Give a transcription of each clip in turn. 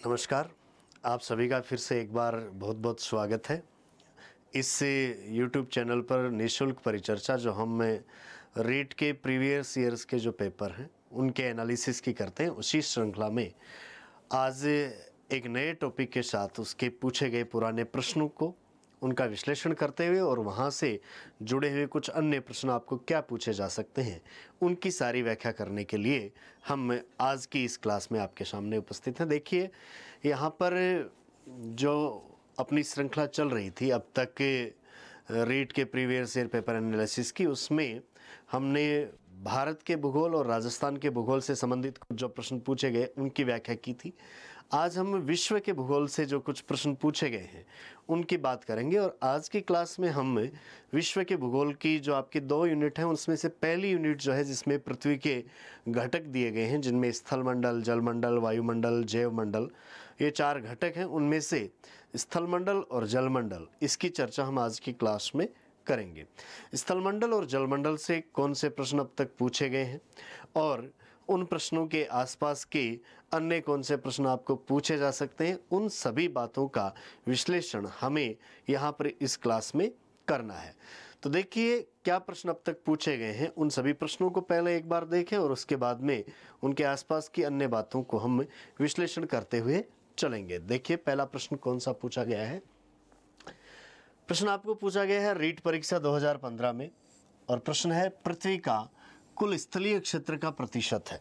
नमस्कार, आप सभी का फिर से एक बार बहुत बहुत स्वागत है। इस YouTube चैनल पर निःशुल्क परिचर्चा जो हम रीट के प्रीवियस ईयर्स के जो पेपर हैं उनके एनालिसिस की करते हैं, उसी श्रृंखला में आज एक नए टॉपिक के साथ उसके पूछे गए पुराने प्रश्नों को उनका विश्लेषण करते हुए और वहाँ से जुड़े हुए कुछ अन्य प्रश्न आपको क्या पूछे जा सकते हैं उनकी सारी व्याख्या करने के लिए हम आज की इस क्लास में आपके सामने उपस्थित हैं। देखिए, यहाँ पर जो अपनी श्रृंखला चल रही थी अब तक रीट के प्रीवियस ईयर पेपर एनालिसिस की, उसमें हमने भारत के भूगोल और राजस्थान के भूगोल से संबंधित कुछ जो प्रश्न पूछे गए उनकी व्याख्या की थी। आज हम विश्व के भूगोल से जो कुछ प्रश्न पूछे गए हैं उनकी बात करेंगे और आज की क्लास में हम विश्व के भूगोल की जो आपकी 2 यूनिट हैं उसमें से पहली यूनिट जो है जिसमें पृथ्वी के घटक दिए गए हैं, जिनमें स्थल मंडल, जल मंडल, वायुमंडल, जैव मंडल, ये 4 घटक हैं। उनमें से स्थल मंडल और जल मंडल, इसकी चर्चा हम आज की क्लास में करेंगे। स्थल मंडल और जल मंडल से कौन से प्रश्न अब तक पूछे गए हैं और उन प्रश्नों के आसपास के अन्य कौन से प्रश्न आपको पूछे जा सकते हैं, उन सभी बातों का विश्लेषण हमें यहाँ पर इस क्लास में करना है। तो देखिए, क्या प्रश्न अब तक पूछे गए हैं उन सभी प्रश्नों को पहले एक बार देखें और उसके बाद में उनके आसपास की अन्य बातों को हम विश्लेषण करते हुए चलेंगे। देखिए, पहला प्रश्न कौन सा पूछा गया है। प्रश्न आपको पूछा गया है रीट परीक्षा 2015 में और प्रश्न है पृथ्वी का कुल स्थलीय क्षेत्र का प्रतिशत है।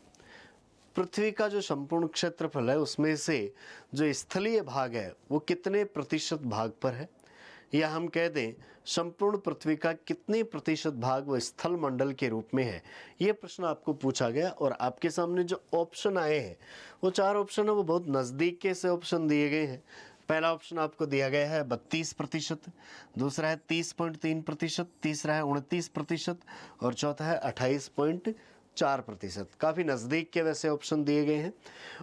पृथ्वी का जो संपूर्ण क्षेत्रफल है उसमें से जो स्थलीय भाग है वो कितने प्रतिशत भाग पर है, या हम कह दें संपूर्ण पृथ्वी का कितने प्रतिशत भाग वो स्थल मंडल के रूप में है। ये प्रश्न आपको पूछा गया और आपके सामने जो ऑप्शन आए हैं वो 4 ऑप्शन है, वो बहुत नज़दीक के से ऑप्शन दिए गए हैं। पहला ऑप्शन आपको दिया गया है 32%, दूसरा है 30.3%, तीसरा है 29% और चौथा है 28.4%। काफ़ी नज़दीक के वैसे ऑप्शन दिए गए हैं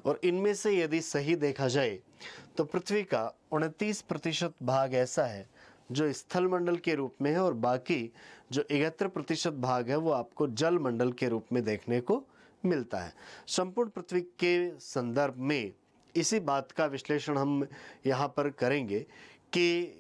और इनमें से यदि सही देखा जाए तो पृथ्वी का 29% भाग ऐसा है जो स्थल मंडल के रूप में है और बाकी जो 71% भाग है वो आपको जल मंडल के रूप में देखने को मिलता है। संपूर्ण पृथ्वी के संदर्भ में इसी बात का विश्लेषण हम यहाँ पर करेंगे कि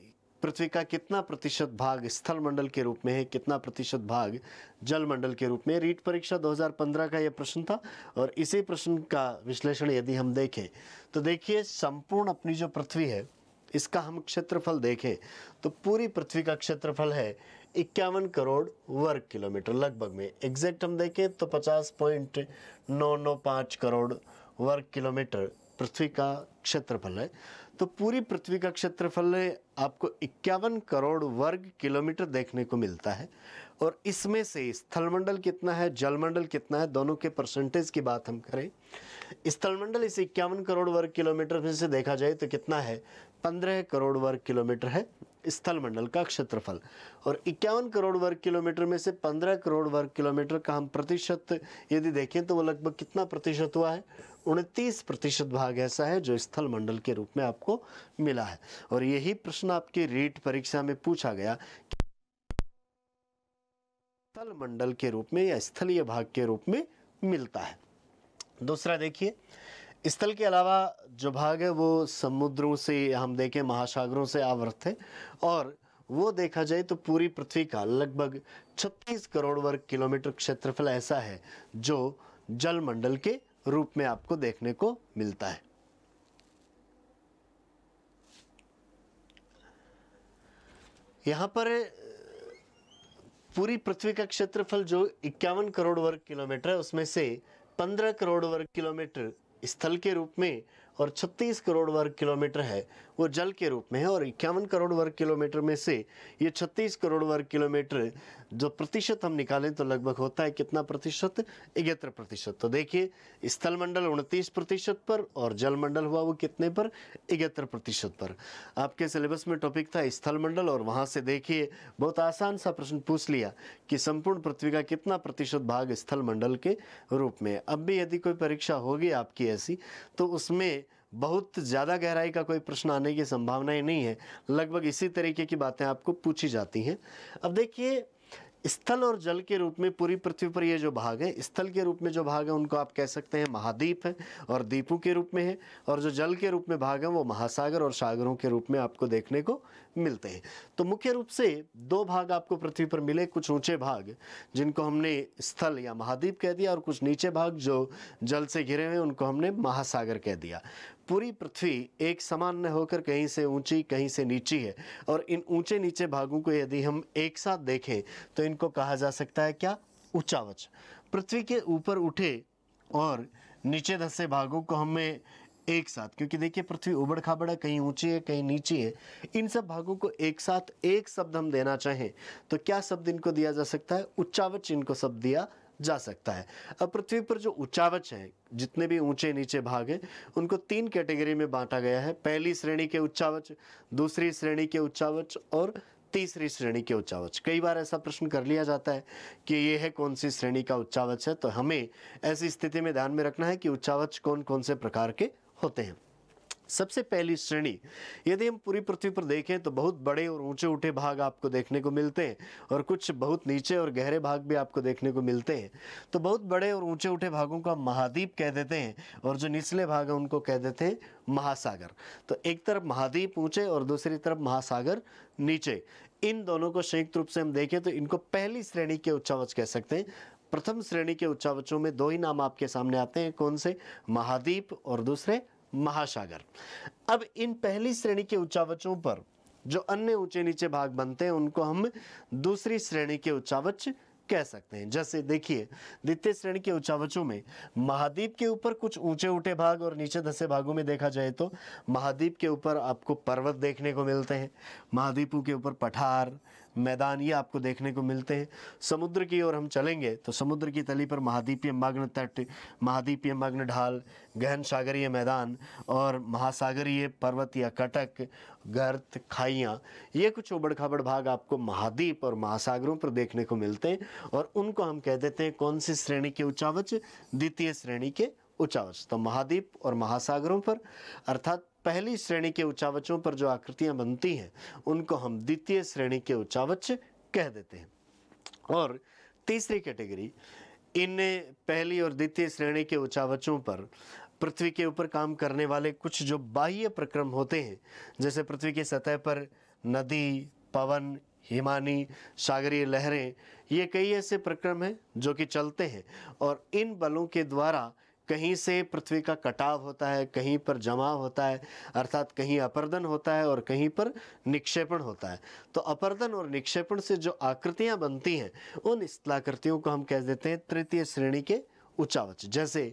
पृथ्वी का कितना प्रतिशत भाग स्थल मंडल के रूप में है, कितना प्रतिशत भाग जल मंडल के रूप में। रीट परीक्षा 2015 का यह प्रश्न था और इसी प्रश्न का विश्लेषण यदि हम देखें तो देखिए, संपूर्ण अपनी जो पृथ्वी है इसका हम क्षेत्रफल देखें तो पूरी पृथ्वी का क्षेत्रफल है 51 करोड़ वर्ग किलोमीटर लगभग में। एग्जैक्ट हम देखें तो 50.995 करोड़ वर्ग किलोमीटर पृथ्वी का क्षेत्रफल है। तो पूरी पृथ्वी का क्षेत्रफल आपको 51 करोड़ वर्ग किलोमीटर देखने को मिलता है और इसमें से स्थलमंडल कितना है, जलमंडल कितना है, दोनों के परसेंटेज की बात हम करें। स्थलमंडल इस 51 करोड़ वर्ग किलोमीटर में से देखा जाए तो कितना है, 15 करोड़ वर्ग किलोमीटर है स्थल मंडल का क्षेत्रफल और 51 करोड़ वर्ग किलोमीटर में से 15 करोड़ वर्ग किलोमीटर का हम प्रतिशत यदि देखें तो वो लगभग कितना प्रतिशत हुआ है, 29% भाग ऐसा है जो स्थल मंडल के रूप में आपको मिला है। और यही प्रश्न आपकी रीट परीक्षा में पूछा गया कि स्थल मंडल के रूप में या स्थलीय भाग के रूप में मिलता है। दूसरा देखिए, स्थल के अलावा जो भाग है वो समुद्रों से हम देखें महासागरों से आवृत है और वो देखा जाए तो पूरी पृथ्वी का लगभग 36 करोड़ वर्ग किलोमीटर क्षेत्रफल ऐसा है जो जल मंडल के रूप में आपको देखने को मिलता है। यहाँ पर पूरी पृथ्वी का क्षेत्रफल जो 51 करोड़ वर्ग किलोमीटर है उसमें से 15 करोड़ वर्ग किलोमीटर स्थल के रूप में और 36 करोड़ वर्ग किलोमीटर है वो जल के रूप में है और 51 करोड़ वर्ग किलोमीटर में से ये 36 करोड़ वर्ग किलोमीटर जो प्रतिशत हम निकालें तो लगभग होता है कितना प्रतिशत, 71%। तो देखिए, स्थल मंडल 29% पर और जल मंडल हुआ वो कितने पर, 71% पर। आपके सिलेबस में टॉपिक था स्थल मंडल और वहाँ से देखिए बहुत आसान सा प्रश्न पूछ लिया कि संपूर्ण पृथ्वी का कितना प्रतिशत भाग स्थल मंडल के रूप में। अब भी यदि कोई परीक्षा होगी आपकी ऐसी तो उसमें बहुत ज़्यादा गहराई का कोई प्रश्न आने की संभावनाएं नहीं है, लगभग इसी तरीके की बातें आपको पूछी जाती हैं। अब देखिए स्थल और जल के रूप में पूरी पृथ्वी पर ये जो भाग है, स्थल के रूप में जो भाग है उनको आप कह सकते हैं महाद्वीप है और द्वीपों के रूप में है, और जो जल के रूप में भाग है वो महासागर और सागरों के रूप में आपको देखने को मिलते हैं। तो मुख्य रूप से दो भाग आपको पृथ्वी पर मिले, कुछ ऊंचे भाग जिनको हमने स्थल या महाद्वीप कह दिया, और कुछ नीचे भाग जो जल से घिरे हुए उनको हमने महासागर कह दिया। पूरी पृथ्वी एक समान न होकर कहीं से ऊंची कहीं से नीची है, और इन ऊंचे नीचे भागों को यदि हम एक साथ देखें तो इनको कहा जा सकता है क्या? उच्चावच। पृथ्वी के ऊपर उठे और नीचे धंसे भागों को हमें एक साथ, क्योंकि देखिए पृथ्वी उबड़ खाबड़ है, कहीं ऊंची है कहीं नीची है, इन सब भागों को एक साथ एक शब्द हम देना चाहें तो क्या शब्द इनको दिया जा सकता है? उच्चावच इनको शब्द दिया जा सकता है। अब पृथ्वी पर जो उच्चावच हैं, जितने भी ऊंचे नीचे भाग हैं, उनको तीन कैटेगरी में बांटा गया है। पहली श्रेणी के उच्चावच, दूसरी श्रेणी के उच्चावच और तीसरी श्रेणी के उच्चावच। कई बार ऐसा प्रश्न कर लिया जाता है कि ये है कौन सी श्रेणी का उच्चावच है, तो हमें ऐसी स्थिति में ध्यान में रखना है कि उच्चावच कौन कौन से प्रकार के होते हैं। सबसे पहली श्रेणी, यदि हम पूरी पृथ्वी पर देखें तो बहुत बड़े और ऊंचे उठे भाग आपको देखने को मिलते हैं, और कुछ बहुत नीचे और गहरे भाग भी आपको देखने को मिलते हैं। तो बहुत बड़े और ऊंचे उठे भागों को हम महाद्वीप कह देते हैं, और जो निचले भाग हैं उनको कह देते हैं महासागर। तो एक तरफ महाद्वीप ऊंचे और दूसरी तरफ महासागर नीचे, इन दोनों को संयुक्त रूप से हम देखें तो इनको पहली श्रेणी के उच्चावच कह सकते हैं। प्रथम श्रेणी के उच्चावचों में दो ही नाम आपके सामने आते हैं, कौन से? महाद्वीप और दूसरे महासागर। अब इन पहली श्रेणी के उच्चावचों पर जो अन्य ऊंचे नीचे भाग बनते हैं उनको हम दूसरी श्रेणी के उच्चावच कह सकते हैं। जैसे देखिए, द्वितीय श्रेणी के उच्चावचों में महाद्वीप के ऊपर कुछ ऊंचे उठे भाग और नीचे धंसे भागों में देखा जाए तो महाद्वीप के ऊपर आपको पर्वत देखने को मिलते हैं, महाद्वीपों के ऊपर पठार मैदान ये आपको देखने को मिलते हैं। समुद्र की ओर हम चलेंगे तो समुद्र की तली पर महाद्वीपीय मग्न तट, महाद्वीपीय मग्न ढाल, गहन सागरीय मैदान और महासागरीय पर्वत या कटक, गर्त, खाइयाँ, ये कुछ उबड़ खाबड़ भाग आपको महाद्वीप और महासागरों पर देखने को मिलते हैं, और उनको हम कह देते हैं कौन सी श्रेणी के उच्चावच? द्वितीय श्रेणी के उच्चावच। तो महाद्वीप और महासागरों पर, अर्थात पहली श्रेणी के उच्चावचों पर जो आकृतियां बनती हैं उनको हम द्वितीय श्रेणी के उच्चावच कह देते हैं। और तीसरी कैटेगरी, इन पहली और द्वितीय श्रेणी के उच्चावचों पर पृथ्वी के ऊपर काम करने वाले कुछ जो बाह्य प्रक्रम होते हैं, जैसे पृथ्वी की सतह पर नदी, पवन, हिमानी, सागरीय लहरें, ये कई ऐसे प्रक्रम हैं जो कि चलते हैं, और इन बलों के द्वारा कहीं से पृथ्वी का कटाव होता है, कहीं पर जमाव होता है, अर्थात कहीं अपर्दन होता है और कहीं पर निक्षेपण होता है। तो अपर्दन और निक्षेपण से जो आकृतियां बनती हैं उन स्थलाकृतियों को हम कह देते हैं तृतीय श्रेणी के उच्चावच। जैसे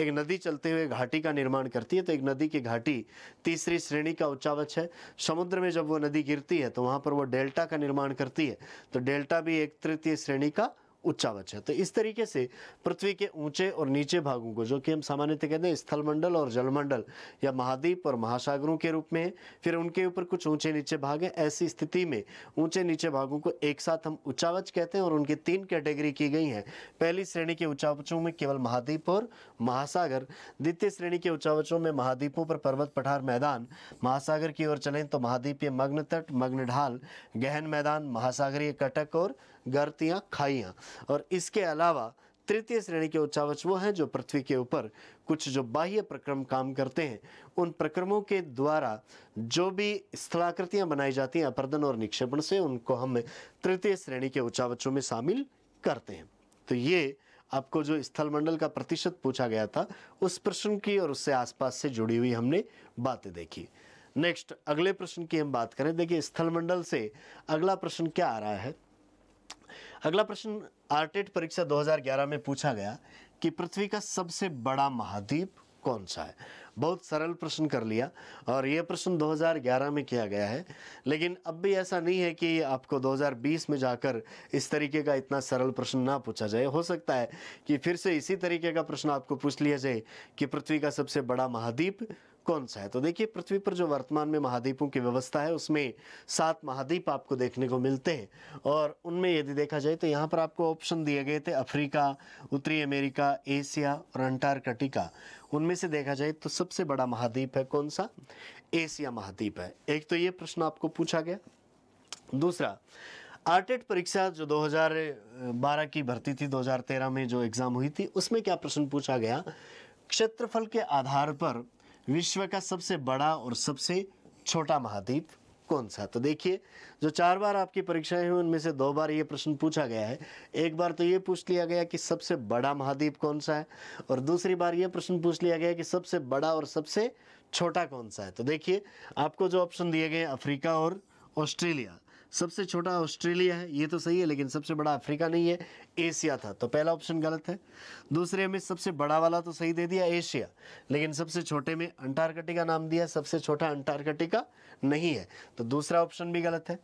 एक नदी चलते हुए घाटी का निर्माण करती है तो एक नदी की घाटी तीसरी श्रेणी का उच्चावच है। समुद्र में जब वो नदी गिरती है तो वहाँ पर वो डेल्टा का निर्माण करती है, तो डेल्टा भी एक तृतीय श्रेणी का उच्चावच है। तो इस तरीके से पृथ्वी के ऊंचे और नीचे भागों को, जो कि हम सामान्यतः कहते हैं स्थलमंडल और जलमंडल या महाद्वीप और महासागरों के रूप में, फिर उनके ऊपर कुछ ऊंचे नीचे भाग हैं, ऐसी स्थिति में ऊंचे नीचे भागों को एक साथ हम उच्चावच कहते हैं, और उनकी तीन कैटेगरी की गई हैं। पहली श्रेणी के उच्चावचों में केवल महाद्वीप और महासागर, द्वितीय श्रेणी के उच्चावचों में महाद्वीपों पर पर्वत, पठार, मैदान, महासागर की ओर चलें तो महाद्वीपीय मग्न तट, मग्न ढाल, गहन मैदान, महासागरीय कटक और गर्तियां, खाइयां। और इसके अलावा तृतीय श्रेणी के उच्चावच वो हैं जो पृथ्वी के ऊपर कुछ जो बाह्य प्रक्रम काम करते हैं, उन प्रक्रमों के द्वारा जो भी स्थलाकृतियां बनाई जाती हैं अपर्दन और निक्षेपण से, उनको हम तृतीय श्रेणी के उच्चावचों में शामिल करते हैं। तो ये आपको जो स्थलमंडल का प्रतिशत पूछा गया था उस प्रश्न की और उससे आसपास से जुड़ी हुई हमने बातें देखी। नेक्स्ट अगले प्रश्न की हम बात करें। देखिए स्थलमंडल से अगला प्रश्न क्या आ रहा है। अगला प्रश्न आरटेट परीक्षा 2011 में पूछा गया कि पृथ्वी का सबसे बड़ा महाद्वीप कौन सा है। बहुत सरल प्रश्न कर लिया, और यह प्रश्न 2011 में किया गया है, लेकिन अब भी ऐसा नहीं है कि आपको 2020 में जाकर इस तरीके का इतना सरल प्रश्न ना पूछा जाए। हो सकता है कि फिर से इसी तरीके का प्रश्न आपको पूछ लिया जाए कि पृथ्वी का सबसे बड़ा महाद्वीप कौन सा है। तो देखिए पृथ्वी पर जो वर्तमान में महाद्वीपों की व्यवस्था है उसमें 7 महाद्वीप आपको देखने को मिलते हैं, और उनमें यदि देखा जाए तो यहाँ पर आपको ऑप्शन दिए गए थे अफ्रीका, उत्तरी अमेरिका, एशिया और अंटार्कटिका। उनमें से देखा जाए तो सबसे बड़ा महाद्वीप है कौन सा? एशिया महाद्वीप है। एक तो ये प्रश्न आपको पूछा गया। दूसरा, आरटेट परीक्षा जो 2012 की भर्ती थी, 2013 में जो एग्जाम हुई थी, उसमें क्या प्रश्न पूछा गया, क्षेत्रफल के आधार पर विश्व का सबसे बड़ा और सबसे छोटा महाद्वीप कौन सा। तो देखिए, जो 4 बार आपकी परीक्षाएं हुई उनमें से 2 बार ये प्रश्न पूछा गया है। एक बार तो ये पूछ लिया गया कि सबसे बड़ा महाद्वीप कौन सा है, और दूसरी बार ये प्रश्न पूछ लिया गया कि सबसे बड़ा और सबसे छोटा कौन सा है। तो देखिए, आपको जो ऑप्शन दिए गए अफ्रीका और ऑस्ट्रेलिया, सबसे छोटा ऑस्ट्रेलिया है, ये तो सही है, लेकिन सबसे बड़ा अफ्रीका नहीं है, एशिया था, तो पहला ऑप्शन गलत है। दूसरे में सबसे बड़ा वाला तो सही दे दिया, एशिया, लेकिन सबसे छोटे में अंटार्कटिका नाम दिया, सबसे छोटा अंटार्कटिका नहीं है, तो दूसरा ऑप्शन भी गलत है।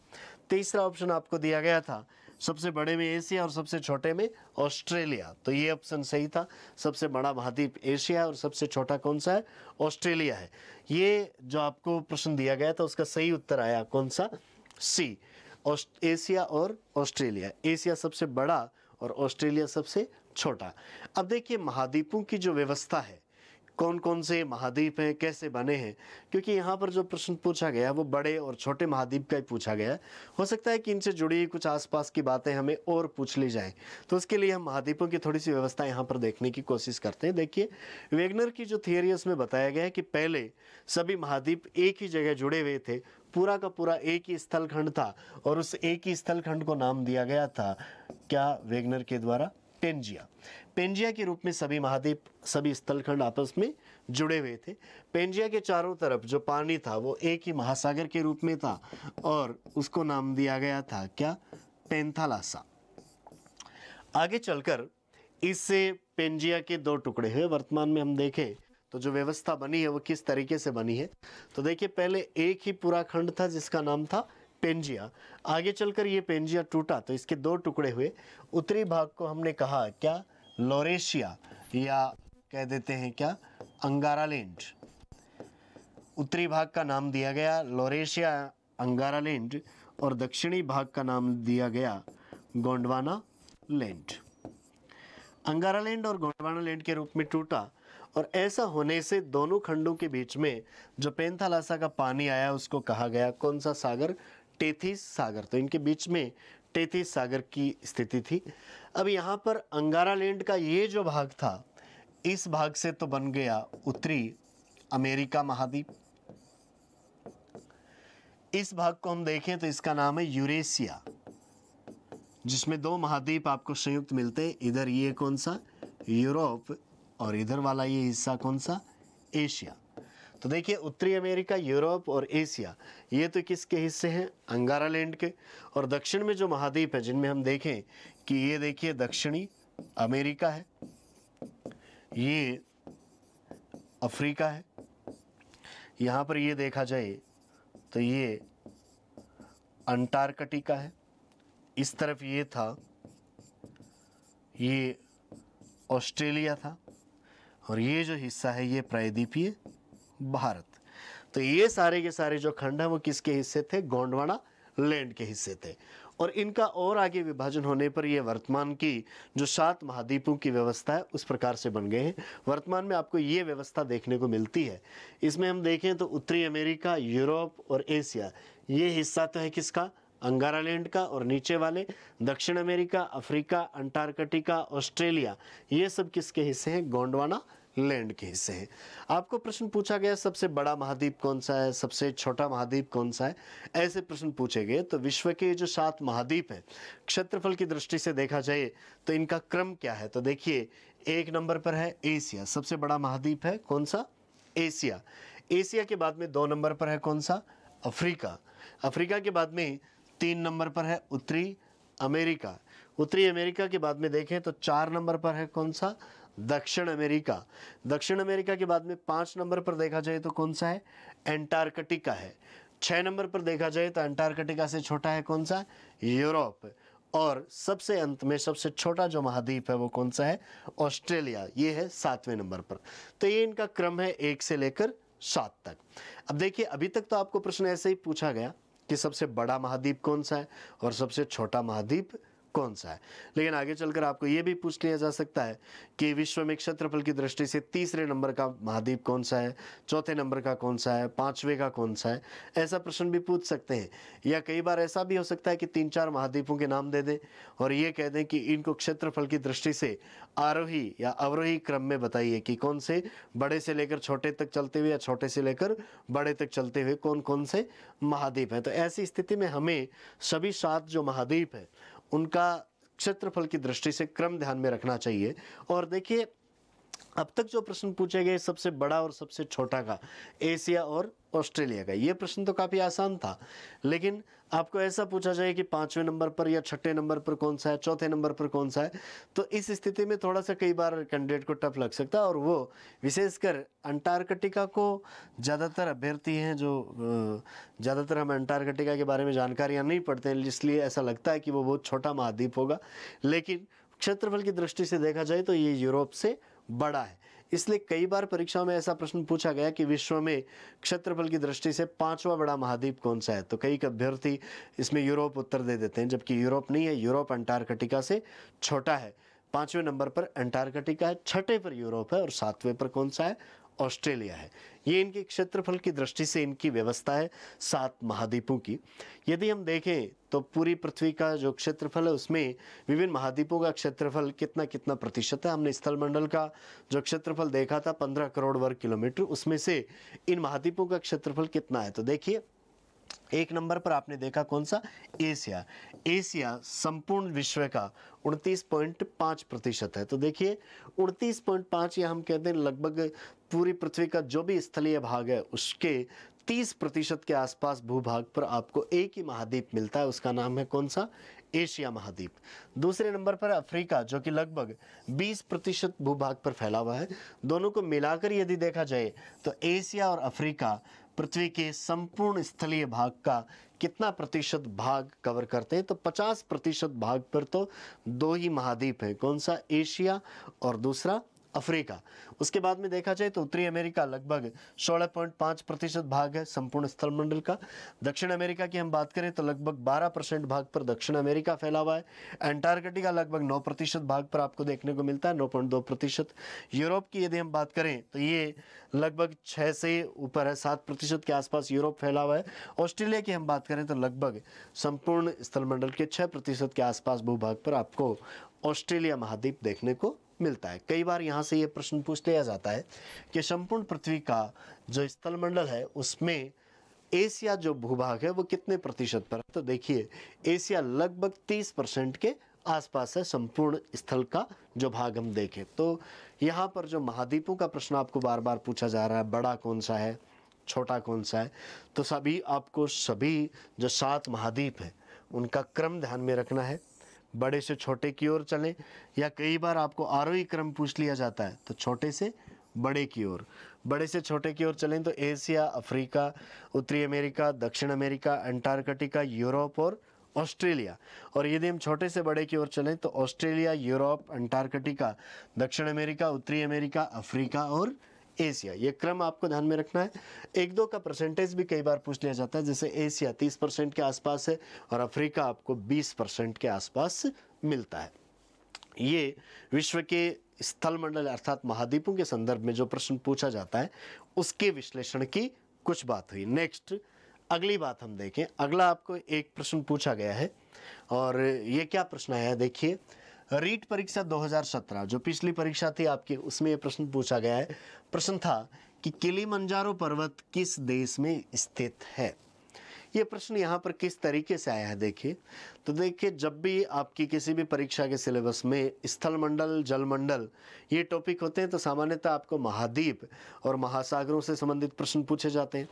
तीसरा ऑप्शन आपको दिया गया था सबसे बड़े में एशिया और सबसे छोटे में ऑस्ट्रेलिया, तो ये ऑप्शन सही था, सबसे बड़ा महाद्वीप एशिया और सबसे छोटा कौन सा है, ऑस्ट्रेलिया है। ये जो आपको प्रश्न दिया गया था उसका सही उत्तर आया कौन सा, सी, एशिया और ऑस्ट्रेलिया। एशिया सबसे बड़ा और ऑस्ट्रेलिया सबसे छोटा। अब देखिए, महाद्वीपों की जो व्यवस्था है, कौन कौन से महाद्वीप हैं, कैसे बने हैं, क्योंकि यहाँ पर जो प्रश्न पूछा गया वो बड़े और छोटे महाद्वीप का ही पूछा गया है। हो सकता है कि इनसे जुड़ी कुछ आसपास की बातें हमें और पूछ ली जाएं, तो उसके लिए हम महाद्वीपों की थोड़ी सी व्यवस्था यहाँ पर देखने की कोशिश करते हैं। देखिए, वेगनर की जो थियरी है उसमें बताया गया है कि पहले सभी महाद्वीप एक ही जगह जुड़े हुए थे, पूरा का पूरा एक ही स्थलखंड था, और उस एक ही स्थलखंड को नाम दिया गया था क्या, वेगनर के द्वारा, पेंजिया। पेंजिया के रूप में सभी महाद्वीप, सभी स्थलखंड आपस में जुड़े हुए थे। पेंजिया के चारों तरफ जो पानी था वो एक ही महासागर के रूप में था, और उसको नाम दिया गया था क्या, पेंथालासा। आगे चलकर इससे पेंजिया के 2 टुकड़े हुए। वर्तमान में हम देखें तो जो व्यवस्था बनी है वो किस तरीके से बनी है, तो देखिए, पहले एक ही पूरा खंड था जिसका नाम था पेंजिया। आगे चलकर ये पेंजिया टूटा तो इसके 2 टुकड़े हुए। उत्तरी भाग को हमने कहा क्या, लॉरेशिया, या कह देते हैं क्या, अंगारालैंड। उत्तरी भाग का नाम दिया गया लॉरेशिया, अंगारालैंड, और दक्षिणी भाग का नाम दिया गया गोंडवाना लैंड। अंगारालैंड और गोंडवाना लैंड के रूप में टूटा, और ऐसा होने से दोनों खंडों के बीच में जो पेंथालासा का पानी आया उसको कहा गया कौन सा सागर, टेथिस सागर। तो इनके बीच में टेथिस सागर की स्थिति थी। अब यहाँ पर अंगारालैंड का ये जो भाग था, इस भाग से तो बन गया उत्तरी अमेरिका महाद्वीप। इस भाग को हम देखें तो इसका नाम है यूरेशिया, जिसमें 2 महाद्वीप आपको संयुक्त मिलते हैं। इधर ये कौन सा, यूरोप, और इधर वाला ये हिस्सा कौन सा, एशिया। तो देखिए, उत्तरी अमेरिका, यूरोप और एशिया, ये तो किसके हिस्से हैं, अंगारालैंड के। और दक्षिण में जो महाद्वीप है, जिनमें हम देखें कि ये देखिए दक्षिणी अमेरिका है, ये अफ्रीका है, यहाँ पर ये देखा जाए तो ये अंटार्कटिका है, इस तरफ ये था, ये ऑस्ट्रेलिया था, और ये जो हिस्सा है ये प्रायद्वीपीय भारत। तो ये सारे के सारे जो खंड है वो किसके हिस्से थे, गोंडवाना लैंड के हिस्से थे। और इनका और आगे विभाजन होने पर ये वर्तमान की जो 7 महाद्वीपों की व्यवस्था है उस प्रकार से बन गए हैं। वर्तमान में आपको ये व्यवस्था देखने को मिलती है। इसमें हम देखें तो उत्तरी अमेरिका, यूरोप और एशिया, ये हिस्सा तो है किसका, अंगारालैंड का, और नीचे वाले दक्षिण अमेरिका, अफ्रीका, अंटार्कटिका, ऑस्ट्रेलिया, ये सब किसके हिस्से हैं, गोंडवाना लैंड के हिस्से हैं। आपको प्रश्न पूछा गया सबसे बड़ा महाद्वीप कौन सा है, सबसे छोटा महाद्वीप कौन सा है, ऐसे प्रश्न पूछे गए। तो विश्व के जो 7 महाद्वीप हैं, क्षेत्रफल की दृष्टि से देखा जाए तो इनका क्रम क्या है, तो देखिए, 1 नंबर पर है एशिया, सबसे बड़ा महाद्वीप है कौन सा, एशिया। एशिया के बाद में 2 नंबर पर है कौन सा, अफ्रीका। अफ्रीका के बाद में 3 नंबर पर है उत्तरी अमेरिका। उत्तरी अमेरिका के बाद में देखें तो 4 नंबर पर है कौन सा, दक्षिण अमेरिका। दक्षिण अमेरिका के बाद में 5 नंबर पर देखा जाए तो कौन सा है, एंटार्कटिका है। 6 नंबर पर देखा जाए तो अंटार्कटिका से छोटा है कौन सा, यूरोप। और सबसे अंत में सबसे छोटा जो महाद्वीप है वो कौन सा है, ऑस्ट्रेलिया, ये है 7वें नंबर पर। तो ये इनका क्रम है 1 से लेकर 7 तक। अब देखिए, अभी तक तो आपको प्रश्न ऐसे ही पूछा गया कि सबसे बड़ा महाद्वीप कौन सा है और सबसे छोटा महाद्वीप कौन सा है। लेकिन आगे चलकर आपको ये भी पूछ लिया जा सकता है कि विश्व में क्षेत्रफल की दृष्टि से तीसरे नंबर का महाद्वीप कौन सा है, चौथे नंबर का कौन सा है, पांचवे का कौन सा है, ऐसा प्रश्न भी पूछ सकते हैं। या कई बार ऐसा भी हो सकता है कि 3-4 महाद्वीपों के नाम दे दें और ये कह दें कि इनको क्षेत्रफल की दृष्टि से आरोही या अवरोही क्रम में बताइए कि कौन से बड़े से लेकर छोटे तक चलते हुए या छोटे से लेकर बड़े तक चलते हुए कौन कौन से महाद्वीप हैं। तो ऐसी स्थिति में हमें सभी 7 जो महाद्वीप हैं उनका क्षेत्रफल की दृष्टि से क्रम ध्यान में रखना चाहिए। और देखिए, अब तक जो प्रश्न पूछे गए सबसे बड़ा और सबसे छोटा का, एशिया और ऑस्ट्रेलिया का, ये प्रश्न तो काफ़ी आसान था। लेकिन आपको ऐसा पूछा जाए कि 5वें नंबर पर या 6ठे नंबर पर कौन सा है, चौथे नंबर पर कौन सा है, तो इस स्थिति में थोड़ा सा कई बार कैंडिडेट को टफ लग सकता है। और वो विशेषकर अंटार्कटिका को ज़्यादातर अभ्यर्थी हैं जो ज़्यादातर हम अंटार्कटिका के बारे में जानकारियाँ नहीं पढ़ते हैं, इसलिए ऐसा लगता है कि वो बहुत छोटा महाद्वीप होगा। लेकिन क्षेत्रफल की दृष्टि से देखा जाए तो ये यूरोप से बड़ा है। इसलिए कई बार परीक्षाओं में ऐसा प्रश्न पूछा गया कि विश्व में क्षेत्रफल की दृष्टि से 5वां बड़ा महाद्वीप कौन सा है, तो कई अभ्यर्थी इसमें यूरोप उत्तर दे देते हैं, जबकि यूरोप नहीं है, यूरोप अंटार्कटिका से छोटा है। 5वें नंबर पर अंटार्कटिका है, 6ठे पर यूरोप है और 7वें पर कौन सा है, ऑस्ट्रेलिया है। ये इनके क्षेत्रफल की दृष्टि से इनकी व्यवस्था है 7 महाद्वीपों की। यदि हम देखें तो पूरी पृथ्वी का जो क्षेत्रफल है उसमें विभिन्न महाद्वीपों का क्षेत्रफल कितना कितना प्रतिशत है। हमने स्थलमंडल का जो क्षेत्रफल देखा था 15 करोड़ वर्ग किलोमीटर, उसमें से इन महाद्वीपों का क्षेत्रफल कितना है। तो देखिए, 1 नंबर पर आपने देखा कौन सा, एशिया। एशिया संपूर्ण विश्व का 29.5% है। तो देखिए 29.5 या हम कहते हैं लगभग पूरी पृथ्वी का जो भी स्थलीय भाग है उसके 30% के आसपास भूभाग पर आपको एक ही महाद्वीप मिलता है, उसका नाम है कौन सा, एशिया महाद्वीप। दूसरे नंबर पर अफ्रीका जो कि लगभग 20% भूभाग पर फैला हुआ है। दोनों को मिलाकर यदि देखा जाए तो एशिया और अफ्रीका पृथ्वी के संपूर्ण स्थलीय भाग का कितना प्रतिशत भाग कवर करते हैं, तो 50% भाग पर तो 2 ही महाद्वीप हैं, कौन सा, एशिया और दूसरा अफ्रीका। उसके बाद में देखा जाए तो उत्तरी अमेरिका लगभग 16.5% भाग है संपूर्ण स्थलमंडल का। दक्षिण अमेरिका की हम बात करें तो लगभग 12% भाग पर दक्षिण अमेरिका फैला हुआ है। अंटार्कटिका लगभग 9% भाग पर आपको देखने को मिलता है, 9.2%। यूरोप की यदि हम बात करें तो ये लगभग 6 से ऊपर है, 7% के आसपास यूरोप फैला हुआ है। ऑस्ट्रेलिया की हम बात करें तो लगभग संपूर्ण स्थलमंडल के 6% के आसपास भूभाग पर आपको ऑस्ट्रेलिया महाद्वीप देखने को मिलता है। कई बार यहाँ से ये प्रश्न पूछ लिया जाता है कि संपूर्ण पृथ्वी का जो स्थलमंडल है उसमें एशिया जो भूभाग है वो कितने प्रतिशत पर है। तो देखिए, एशिया लगभग 30% के आसपास है संपूर्ण स्थल का जो भाग हम देखें। तो यहाँ पर जो महाद्वीपों का प्रश्न आपको बार बार पूछा जा रहा है, बड़ा कौन सा है, छोटा कौन सा है, तो सभी जो 7 महाद्वीप हैं उनका क्रम ध्यान में रखना है। बड़े से छोटे की ओर चलें, या कई बार आपको आरोही क्रम पूछ लिया जाता है तो छोटे से बड़े की ओर, बड़े से छोटे की ओर चलें तो एशिया, अफ्रीका, उत्तरी अमेरिका, दक्षिण अमेरिका, अंटार्कटिका, यूरोप और ऑस्ट्रेलिया। और यदि हम छोटे से बड़े की ओर चलें तो ऑस्ट्रेलिया, यूरोप, अंटार्कटिका, दक्षिण अमेरिका, उत्तरी अमेरिका, अफ्रीका और एशिया। ये क्रम आपको ध्यान में रखना है। 1-2 का परसेंटेज भी कई बार पूछ लिया जाता है, जैसे एशिया 30% के आसपास है और अफ्रीका आपको 20% के आसपास मिलता है। ये विश्व के स्थलमंडल अर्थात महाद्वीपों के संदर्भ में जो प्रश्न पूछा जाता है उसके विश्लेषण की कुछ बात हुई। नेक्स्ट अगली बात हम देखें। अगला आपको एक प्रश्न पूछा गया है और ये क्या प्रश्न आया है, देखिए। रीट परीक्षा 2017 जो पिछली परीक्षा थी आपकी, उसमें ये प्रश्न पूछा गया है। प्रश्न था कि किलिमंजारो पर्वत किस देश में स्थित है। ये प्रश्न यहाँ पर किस तरीके से आया है, देखिए। तो देखिए, जब भी आपकी किसी भी परीक्षा के सिलेबस में स्थलमंडल, जलमंडल ये टॉपिक होते हैं तो सामान्यतः आपको महाद्वीप और महासागरों से संबंधित प्रश्न पूछे जाते हैं।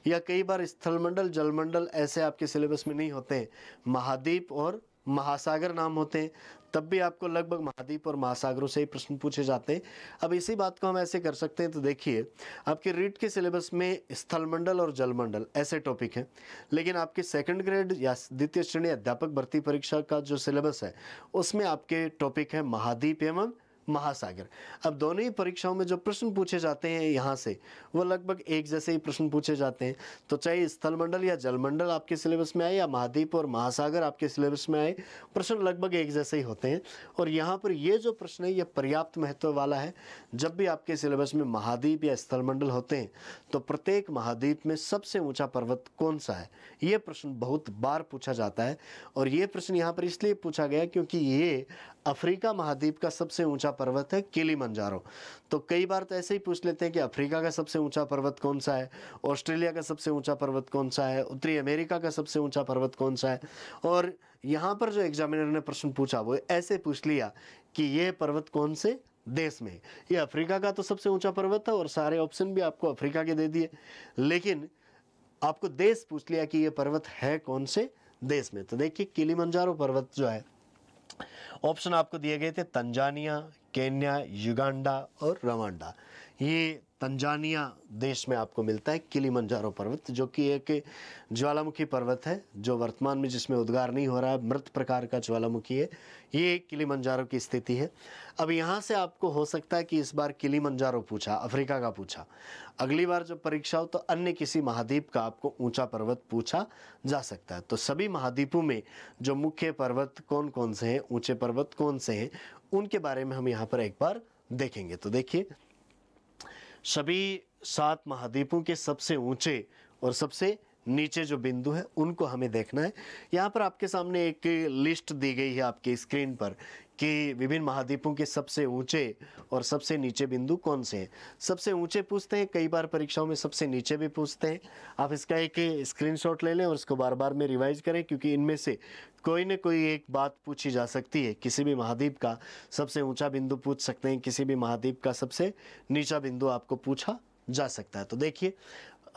या कई बार स्थलमंडल, जलमंडल ऐसे आपके सिलेबस में नहीं होते हैं, महाद्वीप और महासागर नाम होते हैं, तब भी आपको लगभग महाद्वीप और महासागरों से ही प्रश्न पूछे जाते हैं। अब इसी बात को हम ऐसे कर सकते हैं, तो देखिए आपके रीट के सिलेबस में स्थलमंडल और जलमंडल ऐसे टॉपिक हैं, लेकिन आपके सेकंड ग्रेड या द्वितीय श्रेणी अध्यापक भर्ती परीक्षा का जो सिलेबस है उसमें आपके टॉपिक है महाद्वीप एवं महासागर। अब दोनों ही परीक्षाओं में जो प्रश्न पूछे जाते हैं यहाँ से वो लगभग एक जैसे ही प्रश्न पूछे जाते हैं। तो चाहे स्थलमंडल या जलमंडल आपके सिलेबस में आए या महाद्वीप और महासागर आपके सिलेबस में आए, प्रश्न लगभग एक जैसे ही होते हैं। और यहाँ पर ये जो प्रश्न है ये पर्याप्त महत्व वाला है। जब भी आपके सिलेबस में महाद्वीप या स्थलमंडल होते हैं तो प्रत्येक महाद्वीप में सबसे ऊंचा पर्वत कौन सा है, ये प्रश्न बहुत बार पूछा जाता है। और ये प्रश्न यहाँ पर इसलिए पूछा गया क्योंकि ये अफ्रीका महाद्वीप का सबसे ऊंचा पर्वत है किलिमंजारो। तो कई बार तो ऐसे ही पूछ लेते हैं कि अफ्रीका का सबसे ऊंचा पर्वत कौन सा है, ऑस्ट्रेलिया का सबसे ऊंचा पर्वत कौन सा है, उत्तरी अमेरिका का सबसे ऊंचा पर्वत कौन सा है। और यहाँ पर जो एग्जामिनर ने प्रश्न पूछा वो ऐसे पूछ लिया कि ये पर्वत कौन से देश में है। ये अफ्रीका का तो सबसे ऊंचा पर्वत है और सारे ऑप्शन भी आपको अफ्रीका के दे दिए, लेकिन आपको देश पूछ लिया कि ये पर्वत है कौन से देश में। तो देखिए किलिमंजारो पर्वत जो है, ऑप्शन आपको दिए गए थे तंजानिया, केन्या, युगांडा और रवांडा। ये तंजानिया देश में आपको मिलता है किलिमंजारो पर्वत, जो कि एक ज्वालामुखी पर्वत है जो वर्तमान में जिसमें उद्गार नहीं हो रहा है, मृत प्रकार का ज्वालामुखी है। ये किलिमंजारो की स्थिति है। अब यहाँ से आपको हो सकता है कि इस बार किलिमंजारो पूछा, अफ्रीका का पूछा, अगली बार जब परीक्षा हो तो अन्य किसी महाद्वीप का आपको ऊंचा पर्वत पूछा जा सकता है। तो सभी महाद्वीपों में जो मुख्य पर्वत कौन कौन से हैं, ऊंचे पर्वत कौन से हैं, उनके बारे में हम यहाँ पर एक बार देखेंगे। तो देखिए सभी 7 महाद्वीपों के सबसे ऊंचे और सबसे नीचे जो बिंदु है उनको हमें देखना है। यहाँ पर आपके सामने एक लिस्ट दी गई है आपके स्क्रीन पर कि विभिन्न महाद्वीपों के सबसे ऊंचे और सबसे नीचे बिंदु कौन से हैं। सबसे ऊंचे पूछते हैं, कई बार परीक्षाओं में सबसे नीचे भी पूछते हैं। आप इसका एक स्क्रीनशॉट ले लें और इसको बार बार में रिवाइज करें, क्योंकि इनमें से कोई न कोई एक बात पूछी जा सकती है। किसी भी महाद्वीप का सबसे ऊंचा बिंदु पूछ सकते हैं, किसी भी महाद्वीप का सबसे नीचा बिंदु आपको पूछा जा सकता है। तो देखिए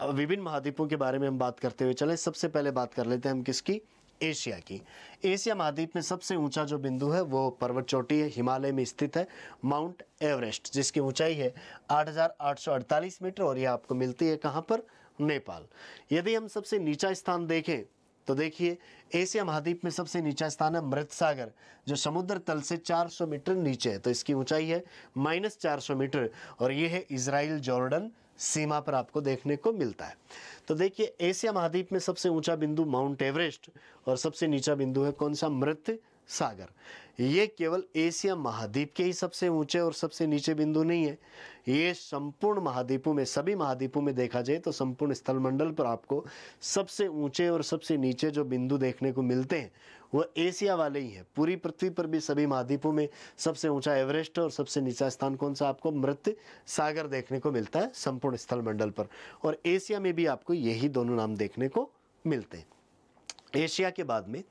विभिन्न महाद्वीपों के बारे में हम बात करते हुए चलें। सबसे पहले बात कर लेते हैं हम किसकी, एशिया की। एशिया महाद्वीप में सबसे ऊंचा जो बिंदु है वो पर्वत चोटी है, हिमालय में स्थित है, माउंट एवरेस्ट, जिसकी ऊंचाई है 8,848 मीटर और यह आपको मिलती है कहाँ पर, नेपाल। यदि हम सबसे नीचा स्थान देखें तो देखिए एशिया महाद्वीप में सबसे नीचा स्थान है मृत सागर, जो समुद्र तल से 400 मीटर नीचे है। तो इसकी ऊंचाई है -400 मीटर और ये है इजराइल जॉर्डन सीमा पर आपको देखने को मिलता है। तो देखिए एशिया महाद्वीप में सबसे ऊंचा बिंदु माउंट एवरेस्ट और सबसे नीचा बिंदु है कौन सा, मृत सागर। ये केवल एशिया महाद्वीप के ही सबसे ऊंचे और सबसे नीचे बिंदु नहीं है, ये संपूर्ण महाद्वीपों में, सभी महाद्वीपों में देखा जाए तो संपूर्ण स्थलमंडल पर आपको सबसे ऊंचे और सबसे नीचे जो बिंदु देखने को मिलते हैं वो एशिया वाले ही हैं। पूरी पृथ्वी पर भी सभी महाद्वीपों में सबसे ऊंचा एवरेस्ट और सबसे नीचा स्थान कौन सा, आपको मृत सागर देखने को मिलता है संपूर्ण स्थलमंडल पर। और एशिया में भी आपको यही दोनों नाम देखने को मिलते हैं। एशिया के बाद में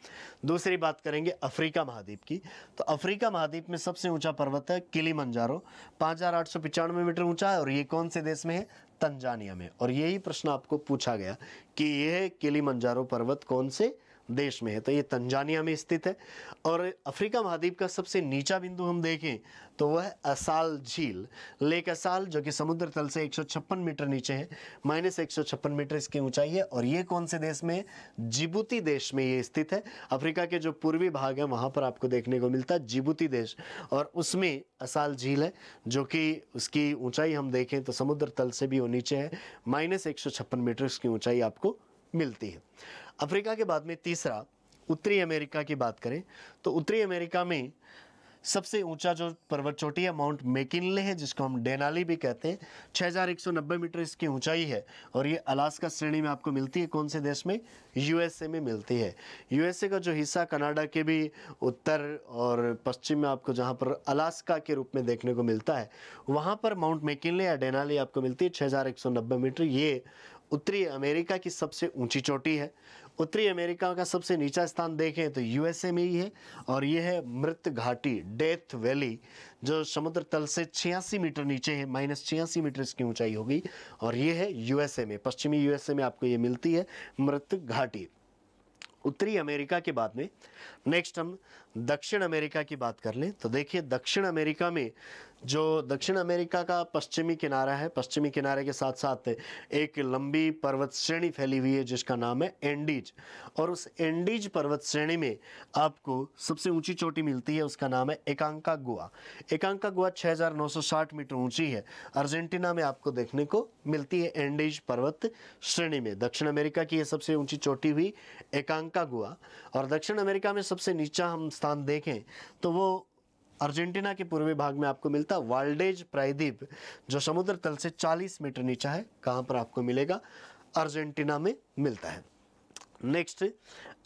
दूसरी बात करेंगे अफ्रीका महाद्वीप की। तो अफ्रीका महाद्वीप में सबसे ऊंचा पर्वत है किलिमंजारो, 5,895 मीटर ऊंचा है और ये कौन से देश में है, तंजानिया में। और यही प्रश्न आपको पूछा गया कि यह किलिमंजारो पर्वत कौन से देश में है, तो ये तंजानिया में स्थित है। और अफ्रीका महाद्वीप का सबसे नीचा बिंदु हम देखें तो वह असाल झील, लेक असाल, जो कि समुद्र तल से 156 मीटर नीचे है, -156 मीटर इसकी ऊंचाई है। और ये कौन से देश में है, जिबूती देश में ये स्थित है। अफ्रीका के जो पूर्वी भाग है वहाँ पर आपको देखने को मिलता है जिबूती देश, और उसमें असाल झील है, जो कि उसकी ऊंचाई हम देखें तो समुद्र तल से भी वो नीचे है, -156 मीटर इसकी ऊंचाई आपको मिलती है। अफ्रीका के बाद में तीसरा उत्तरी अमेरिका की बात करें तो उत्तरी अमेरिका में सबसे ऊंचा जो पर्वत चोटी है माउंट मैकिनले है, जिसको हम डेनाली भी कहते हैं, 6,190 मीटर इसकी ऊंचाई है और ये अलास्का श्रेणी में आपको मिलती है कौन से देश में, यूएसए में मिलती है। यूएसए का जो हिस्सा कनाडा के भी उत्तर और पश्चिम में आपको जहाँ पर अलास्का के रूप में देखने को मिलता है, वहाँ पर माउंट मैकिनले या डेनाली आपको मिलती है 6,190 मीटर। ये उत्तरी अमेरिका की सबसे ऊंची चोटी है। उत्तरी अमेरिका का सबसे नीचा स्थान देखें तो यूएसए में ही है और यह है मृत घाटी, डेथ वैली, जो समुद्र तल से 86 मीटर नीचे है, -86 मीटर इसकी ऊंचाई होगी और ये है यूएसए में, पश्चिमी यूएसए में आपको ये मिलती है मृत घाटी। उत्तरी अमेरिका के बाद में नेक्स्ट हम दक्षिण अमेरिका की बात कर लें तो देखिए दक्षिण अमेरिका में जो दक्षिण अमेरिका का पश्चिमी किनारा है, पश्चिमी किनारे के साथ साथ एक लंबी पर्वत श्रेणी फैली हुई है जिसका नाम है एंडीज, और उस एंडीज पर्वत श्रेणी में आपको सबसे ऊंची चोटी मिलती है, उसका नाम है एकांकागुआ। एकांकागुआ 6960 मीटर ऊंची है, अर्जेंटीना में आपको देखने को मिलती है एंडीज पर्वत श्रेणी में। दक्षिण अमेरिका की यह सबसे ऊंची चोटी हुई एकांकागुआ, और दक्षिण अमेरिका में सबसे नीचा हम स्थान देखें तो वो अर्जेंटीना के पूर्वी भाग में आपको मिलता है वाल्डेज प्रायद्वीप, जो समुद्र तल से 40 मीटर नीचा है। कहाँ पर आपको मिलेगा? अर्जेंटीना में मिलता है। नेक्स्ट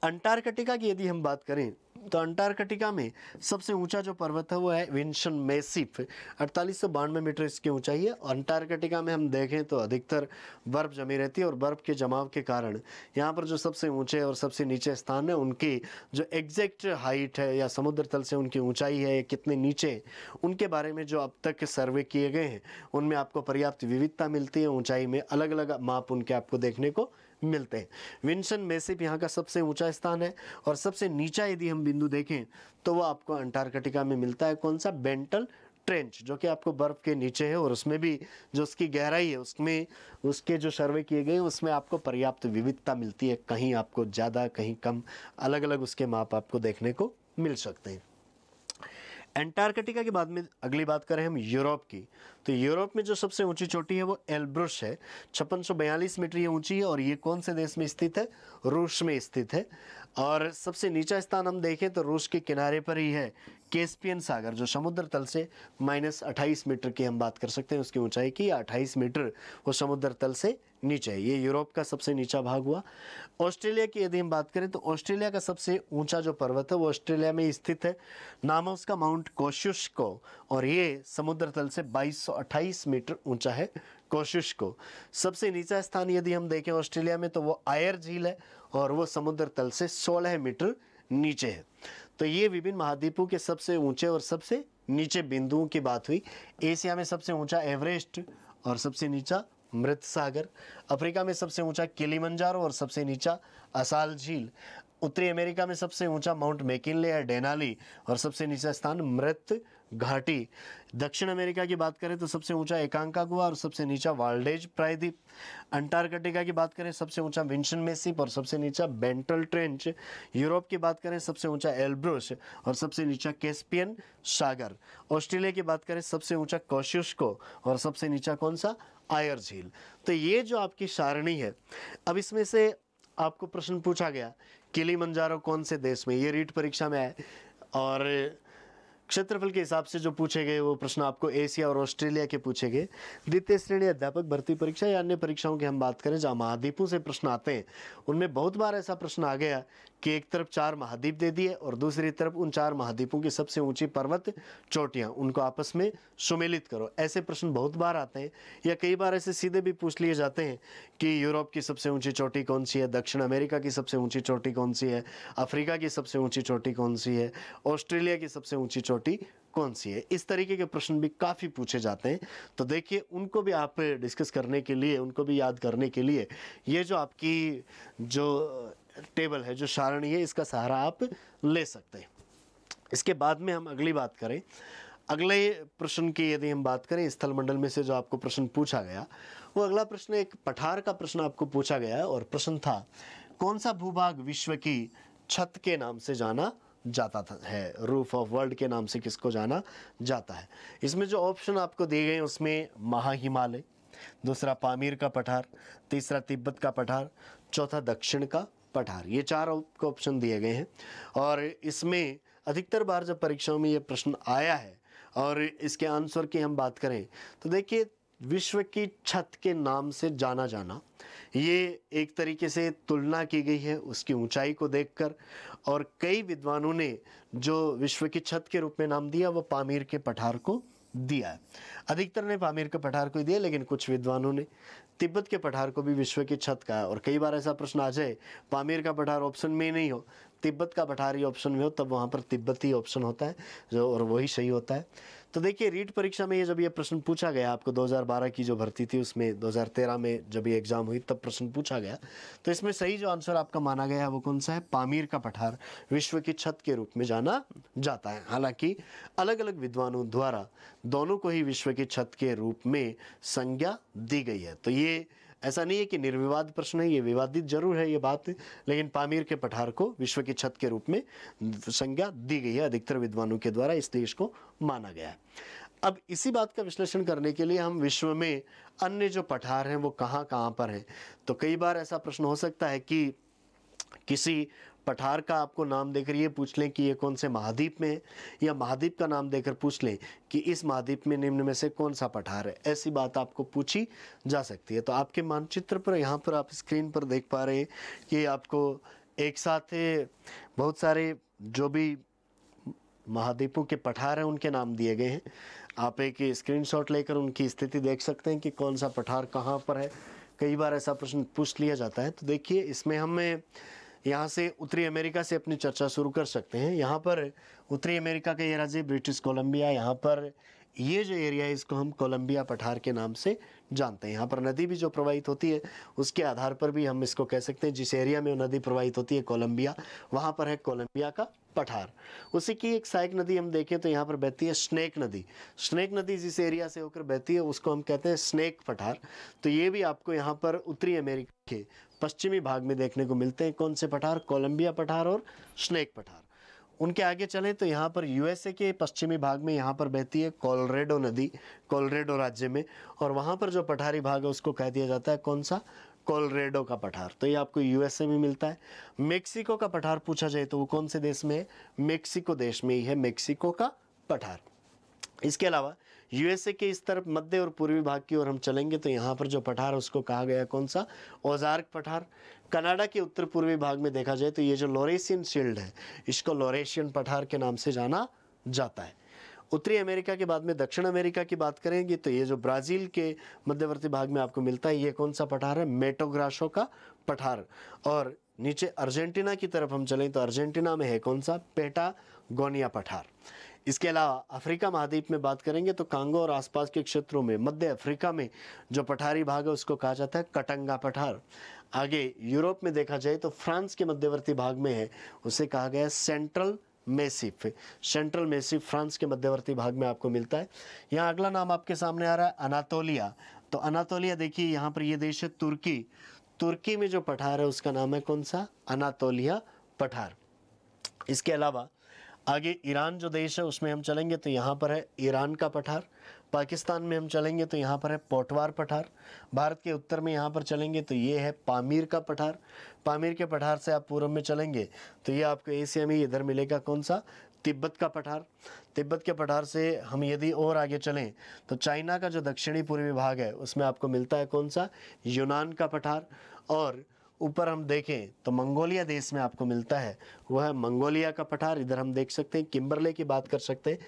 अंटार्कटिका की यदि हम बात करें तो अंटार्कटिका में सबसे ऊंचा जो पर्वत है वो है विंसन मैसिफ, 4892 मीटर इसकी ऊंचाई है। अंटार्कटिका में हम देखें तो अधिकतर बर्फ जमी रहती है, और बर्फ के जमाव के कारण यहाँ पर जो सबसे ऊंचे और सबसे नीचे स्थान है उनकी जो एग्जैक्ट हाइट है या समुद्र तल से उनकी ऊंचाई है कितने नीचे, उनके बारे में जो अब तक सर्वे किए गए हैं उनमें आपको पर्याप्त विविधता मिलती है। ऊंचाई में अलग अलग माप उनके आपको देखने को मिलते हैं। विंसन मैसिफ यहाँ का सबसे ऊंचा स्थान है, और सबसे नीचा यदि हम बिंदु देखें तो वो आपको अंटार्कटिका में मिलता है। कौन सा? बेंटल ट्रेंच, जो कि आपको बर्फ के नीचे है, और उसमें भी जो उसकी गहराई है उसमें उसके जो सर्वे किए गए उसमें आपको पर्याप्त विविधता मिलती है, कहीं आपको ज़्यादा कहीं कम, अलग अलग उसके माप आपको देखने को मिल सकते हैं। अंटार्कटिका के बाद में अगली बात करें हम यूरोप की, तो यूरोप में जो सबसे ऊंची चोटी है वो एल्ब्रुस है, 5642 मीटर ये ऊंची है, और ये कौन से देश में स्थित है? रूस में स्थित है। और सबसे नीचा स्थान हम देखें तो रूस के किनारे पर ही है कैस्पियन सागर, जो समुद्र तल से -28 मीटर की हम बात कर सकते हैं उसकी ऊंचाई की, 28 मीटर वो समुद्र तल से नीचे है। ये यूरोप का सबसे नीचा भाग हुआ। ऑस्ट्रेलिया की यदि हम बात करें तो ऑस्ट्रेलिया का सबसे ऊंचा जो पर्वत है वो ऑस्ट्रेलिया में स्थित है, नाम है उसका माउंट कोशुस्को, और ये समुद्र तल से 2228 मीटर ऊंचा है कोशुस्को। सबसे नीचा स्थान यदि हम देखें ऑस्ट्रेलिया में तो वो आयर झील है, और वो समुद्र तल से 16 मीटर नीचे है। तो ये विभिन्न महाद्वीपों के सबसे ऊंचे और सबसे नीचे बिंदुओं की बात हुई। एशिया में सबसे ऊंचा एवरेस्ट और सबसे नीचा मृत सागर, अफ्रीका में सबसे ऊंचा किलिमंजारो और सबसे नीचा असाल झील, उत्तरी अमेरिका में सबसे ऊंचा माउंट मैकिनले या डेनाली और सबसे नीचा स्थान मृत घाटी, दक्षिण अमेरिका की बात करें तो सबसे ऊंचा एकांकागुआ और सबसे नीचा वाल्डेज प्रायद्वीप, अंटार्कटिका की बात करें सबसे ऊंचा विंसन मैसिफ और सबसे नीचा बेंटल ट्रेंच, यूरोप की बात करें सबसे ऊंचा एल्ब्रुस और सबसे नीचा कैस्पियन सागर, ऑस्ट्रेलिया की बात करें सबसे ऊंचा कोशुस्को और सबसे नीचा कौन सा? आयर झील। तो ये जो आपकी सारणी है, अब इसमें से आपको प्रश्न पूछा गया किलिमंजारो कौन से देश में, ये रीट परीक्षा में आए, और क्षेत्रफल के हिसाब से जो पूछे गए वो प्रश्न आपको एशिया और ऑस्ट्रेलिया के पूछे गए। द्वितीय श्रेणी अध्यापक भर्ती परीक्षा या अन्य परीक्षाओं की हम बात करें जहाँ महाद्वीपों से प्रश्न आते हैं, उनमें बहुत बार ऐसा प्रश्न आ गया कि एक तरफ 4 महाद्वीप दे दिए और दूसरी तरफ उन 4 महाद्वीपों की सबसे ऊंची पर्वत चोटियां, उनको आपस में सुमेलित करो। ऐसे प्रश्न बहुत बार आते हैं, या कई बार ऐसे सीधे भी पूछ लिए जाते हैं कि यूरोप की सबसे ऊंची चोटी कौन सी है, दक्षिण अमेरिका की सबसे ऊंची चोटी कौन सी है, अफ्रीका की सबसे ऊंची चोटी कौन सी है, ऑस्ट्रेलिया की सबसे ऊंची चोटी कौन सी है। इस तरीके के प्रश्न भी काफ़ी पूछे जाते हैं। तो देखिए उनको भी आप डिस्कस करने के लिए, उनको भी याद करने के लिए ये जो आपकी जो टेबल है, जो सारणी है, इसका सहारा आप ले सकते हैं। इसके बाद में हम अगली बात करें, अगले प्रश्न की यदि हम बात करें स्थल मंडल में से जो आपको प्रश्न पूछा गया, वो अगला प्रश्न एक पठार का प्रश्न आपको पूछा गया है, और प्रश्न था कौन सा भूभाग विश्व की छत के नाम से जाना जाता है, रूफ ऑफ वर्ल्ड के नाम से किसको जाना जाता है। इसमें जो ऑप्शन आपको दिए गए हैं उसमें महा हिमालय, दूसरा पामीर का पठार, तीसरा तिब्बत का पठार, चौथा दक्षिण का पठार, ये 4 ऑप्शन दिए गए हैं। और इसमें अधिकतर बार जब परीक्षाओं में ये प्रश्न आया है और इसके आंसर की हम बात करें तो देखिए विश्व की छत के नाम से जाना जाना, ये एक तरीके से तुलना की गई है उसकी ऊंचाई को देखकर, और कई विद्वानों ने जो विश्व की छत के रूप में नाम दिया वो पामीर के पठार को दिया है। अधिकतर ने पामीर के पठार को दिया, लेकिन कुछ विद्वानों ने तिब्बत के पठार को भी विश्व की छत कहा। और कई बार ऐसा प्रश्न आ जाए पामीर का पठार ऑप्शन में नहीं हो तिब्बत का पठार ऑप्शन में हो तब वहाँ पर तिब्बती ऑप्शन होता है जो, और वही सही होता है। तो देखिए रीट परीक्षा में ये जब ये प्रश्न पूछा गया आपको 2012 की जो भर्ती थी उसमें 2013 में जब ये एग्जाम हुई तब प्रश्न पूछा गया, तो इसमें सही जो आंसर आपका माना गया है वो कौन सा है, पामीर का पठार विश्व की छत के रूप में जाना जाता है। हालांकि अलग अलग विद्वानों द्वारा दोनों को ही विश्व की छत के रूप में संज्ञा दी गई है। तो ये ऐसा नहीं है कि निर्विवाद प्रश्न है, ये विवादित जरूर है ये बात, लेकिन पामीर के पठार को विश्व की छत के रूप में संज्ञा दी गई है अधिकतर विद्वानों के द्वारा, इसलिए इसको माना गया है। अब इसी बात का विश्लेषण करने के लिए हम विश्व में अन्य जो पठार हैं वो कहाँ कहाँ पर हैं। तो कई बार ऐसा प्रश्न हो सकता है कि किसी पठार का आपको नाम देकर ये पूछ लें कि ये कौन से महाद्वीप में है, या महाद्वीप का नाम देकर पूछ लें कि इस महाद्वीप में निम्न में से कौन सा पठार है। ऐसी बात आपको पूछी जा सकती है। तो आपके मानचित्र पर यहाँ पर आप स्क्रीन पर देख पा रहे हैं कि आपको एक साथ बहुत सारे जो भी महाद्वीपों के पठार हैं उनके नाम दिए गए हैं। आप एक स्क्रीनशॉट लेकर उनकी स्थिति देख सकते हैं कि कौन सा पठार कहाँ पर है। कई बार ऐसा प्रश्न पूछ लिया जाता है। तो देखिए इसमें हमें यहाँ से उत्तरी अमेरिका से अपनी चर्चा शुरू कर सकते हैं। यहाँ पर उत्तरी अमेरिका का ये राज्य ब्रिटिश कोलंबिया, यहाँ पर ये जो एरिया है इसको हम कोलंबिया पठार के नाम से जानते हैं। यहाँ पर नदी भी जो प्रवाहित होती है उसके आधार पर भी हम इसको कह सकते हैं, जिस एरिया में वो नदी प्रवाहित होती है कोलंबिया, वहाँ पर है कोलंबिया का पठार। उसी की एक सहायक नदी हम देखें तो यहाँ पर बहती है स्नेक नदी। स्नेक नदी जिस एरिया से होकर बहती है उसको हम कहते हैं स्नेक पठार। तो ये भी आपको यहाँ पर उत्तरी अमेरिका के पश्चिमी भाग में देखने को मिलते हैं। कौन से पठार, कोलंबिया पठार और स्नेक पठार। उनके आगे चलें तो यहाँ पर यूएसए के पश्चिमी भाग में यहाँ पर बहती है कोलोराडो नदी, कोलोराडो राज्य में, और वहाँ पर जो पठारी भाग है उसको कह दिया जाता है कौन सा, कोलोराडो का पठार। तो ये आपको यूएसए में मिलता है। मेक्सिको का पठार पूछा जाए तो वो कौन से देश में है, मेक्सिको देश में ही है मेक्सिको का पठार। इसके अलावा यूएसए के इस तरफ मध्य और पूर्वी भाग की ओर हम चलेंगे तो यहाँ पर जो पठार उसको कहा गया कौन सा, ओजार्क पठार। कनाडा के उत्तर पूर्वी भाग में देखा जाए तो ये जो लोरेशियन शील्ड है इसको लोरेशियन पठार के नाम से जाना जाता है। उत्तरी अमेरिका के बाद में दक्षिण अमेरिका की बात करेंगे तो ये जो ब्राज़ील के मध्यवर्ती भाग में आपको मिलता है ये कौन सा पठार है, मेटो ग्रासो का पठार। और नीचे अर्जेंटीना की तरफ हम चलें तो अर्जेंटीना में है कौन सा, पेटागोनिया पठार। इसके अलावा अफ्रीका महाद्वीप में बात करेंगे तो कांगो और आसपास के क्षेत्रों में मध्य अफ्रीका में जो पठारी भाग है उसको कहा जाता है कटंगा पठार। आगे यूरोप में देखा जाए तो फ्रांस के मध्यवर्ती भाग में है, उसे कहा गया central Massif. Central Massif France के मध्यवर्ती भाग में आपको मिलता है। यहाँ अगला नाम आपके सामने आ रहा है अनातोलिया। तो अनातोलिया देखिए यहाँ पर ये देश है तुर्की। तुर्की में जो पठार है उसका नाम है कौन सा, अनातोलिया पठार। इसके अलावा आगे ईरान जो देश है उसमें हम चलेंगे तो यहाँ पर है ईरान का पठार। पाकिस्तान में हम चलेंगे तो यहाँ पर है पोटवार पठार। भारत के उत्तर में यहाँ पर चलेंगे तो ये है पामीर का पठार। पामीर के पठार से आप पूर्व में चलेंगे तो ये आपको एशिया में इधर मिलेगा कौन सा, तिब्बत का पठार। तिब्बत के पठार से हम यदि और आगे चलें तो चाइना का जो दक्षिणी पूर्वी भाग है उसमें आपको मिलता है कौन सा, यूनान का पठार। और ऊपर हम देखें तो मंगोलिया देश में आपको मिलता है वह है मंगोलिया का पठार। इधर हम देख सकते हैं किम्बरले की बात कर सकते हैं,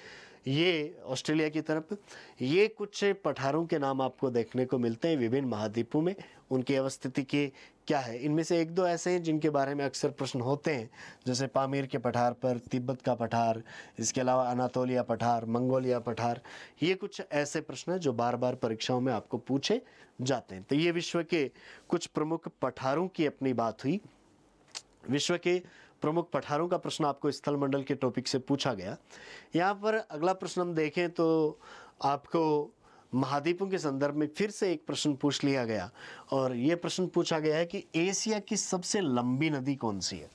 ये ऑस्ट्रेलिया की तरफ। ये कुछ पठारों के नाम आपको देखने को मिलते हैं विभिन्न महाद्वीपों में, उनकी अवस्थिति के क्या है। इनमें से एक दो ऐसे हैं जिनके बारे में अक्सर प्रश्न होते हैं, जैसे पामीर के पठार पर, तिब्बत का पठार, इसके अलावा अनातोलिया पठार, मंगोलिया पठार। ये कुछ ऐसे प्रश्न हैं जो बार बार परीक्षाओं में आपको पूछे जाते हैं। तो ये विश्व के कुछ प्रमुख पठारों की अपनी बात हुई। विश्व के प्रमुख पठारों का प्रश्न आपको स्थल मंडल के टॉपिक से पूछा गया। यहाँ पर अगला प्रश्न हम देखें तो आपको महाद्वीपों के संदर्भ में फिर से एक प्रश्न पूछ लिया गया, और ये प्रश्न पूछा गया है कि एशिया की सबसे लंबी नदी कौन सी है।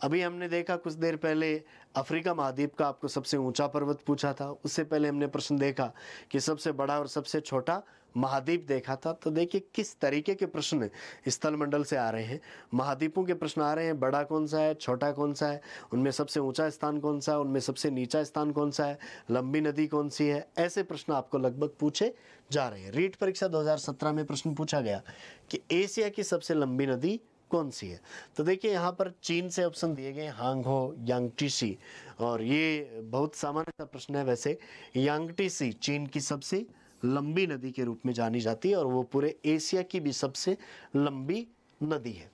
अभी हमने देखा कुछ देर पहले अफ्रीका महाद्वीप का आपको सबसे ऊंचा पर्वत पूछा था, उससे पहले हमने प्रश्न देखा कि सबसे बड़ा और सबसे छोटा महाद्वीप देखा था। तो देखिए किस तरीके के प्रश्न स्थल मंडल से आ रहे हैं। महाद्वीपों के प्रश्न आ रहे हैं, बड़ा कौन सा है, छोटा कौन सा है, उनमें सबसे ऊंचा स्थान कौन सा है, उनमें सबसे नीचा स्थान कौन सा है, लंबी नदी कौन सी है। ऐसे प्रश्न आपको लगभग पूछे जा रहे हैं। रीट परीक्षा 2017 में प्रश्न पूछा गया कि एशिया की सबसे लंबी नदी कौन सी है। तो देखिए यहाँ पर चीन से ऑप्शन दिए गए हांगहो, यांगटीसी, और ये बहुत सामान्य सा प्रश्न है। वैसे यांगटीसी चीन की सबसे लंबी नदी के रूप में जानी जाती है और वो पूरे एशिया की भी सबसे लंबी नदी है।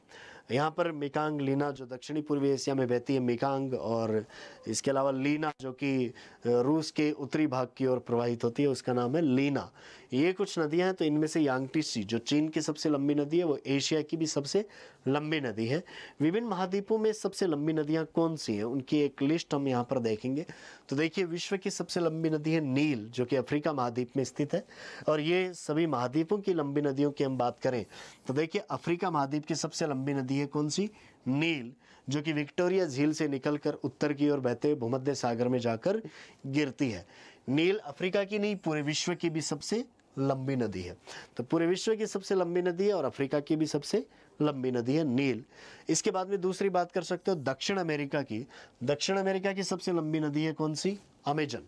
यहाँ पर मेकांग लीना जो दक्षिणी पूर्वी एशिया में बहती है मेकांग, और इसके अलावा लीना जो कि रूस के उत्तरी भाग की ओर प्रवाहित होती है, उसका नाम है लीना। ये कुछ नदियाँ हैं। तो इनमें से यांगटीसी जो चीन की सबसे लंबी नदी है, वो एशिया की भी सबसे लंबी नदी है। विभिन्न महाद्वीपों में सबसे लंबी नदियाँ कौन सी हैं, उनकी एक लिस्ट हम यहाँ पर देखेंगे। तो देखिए, विश्व की सबसे लंबी नदी है नील, जो कि अफ्रीका महाद्वीप में स्थित है। और ये सभी महाद्वीपों की लंबी नदियों की हम बात करें तो देखिए, अफ्रीका महाद्वीप की सबसे लंबी नदी है कौन सी? नील, जो कि विक्टोरिया झील से निकलकर उत्तर की ओर बहते हुए भूमध्य सागर में जाकर गिरती है। नील अफ्रीका की नहीं, पूरे विश्व की भी सबसे लंबी नदी है। तो पूरे विश्व की सबसे लंबी नदी है और अफ्रीका की भी सबसे लंबी नदी है नील। इसके बाद में दूसरी बात कर सकते हो दक्षिण अमेरिका की। दक्षिण अमेरिका की सबसे लंबी नदी है कौन सी? अमेजन।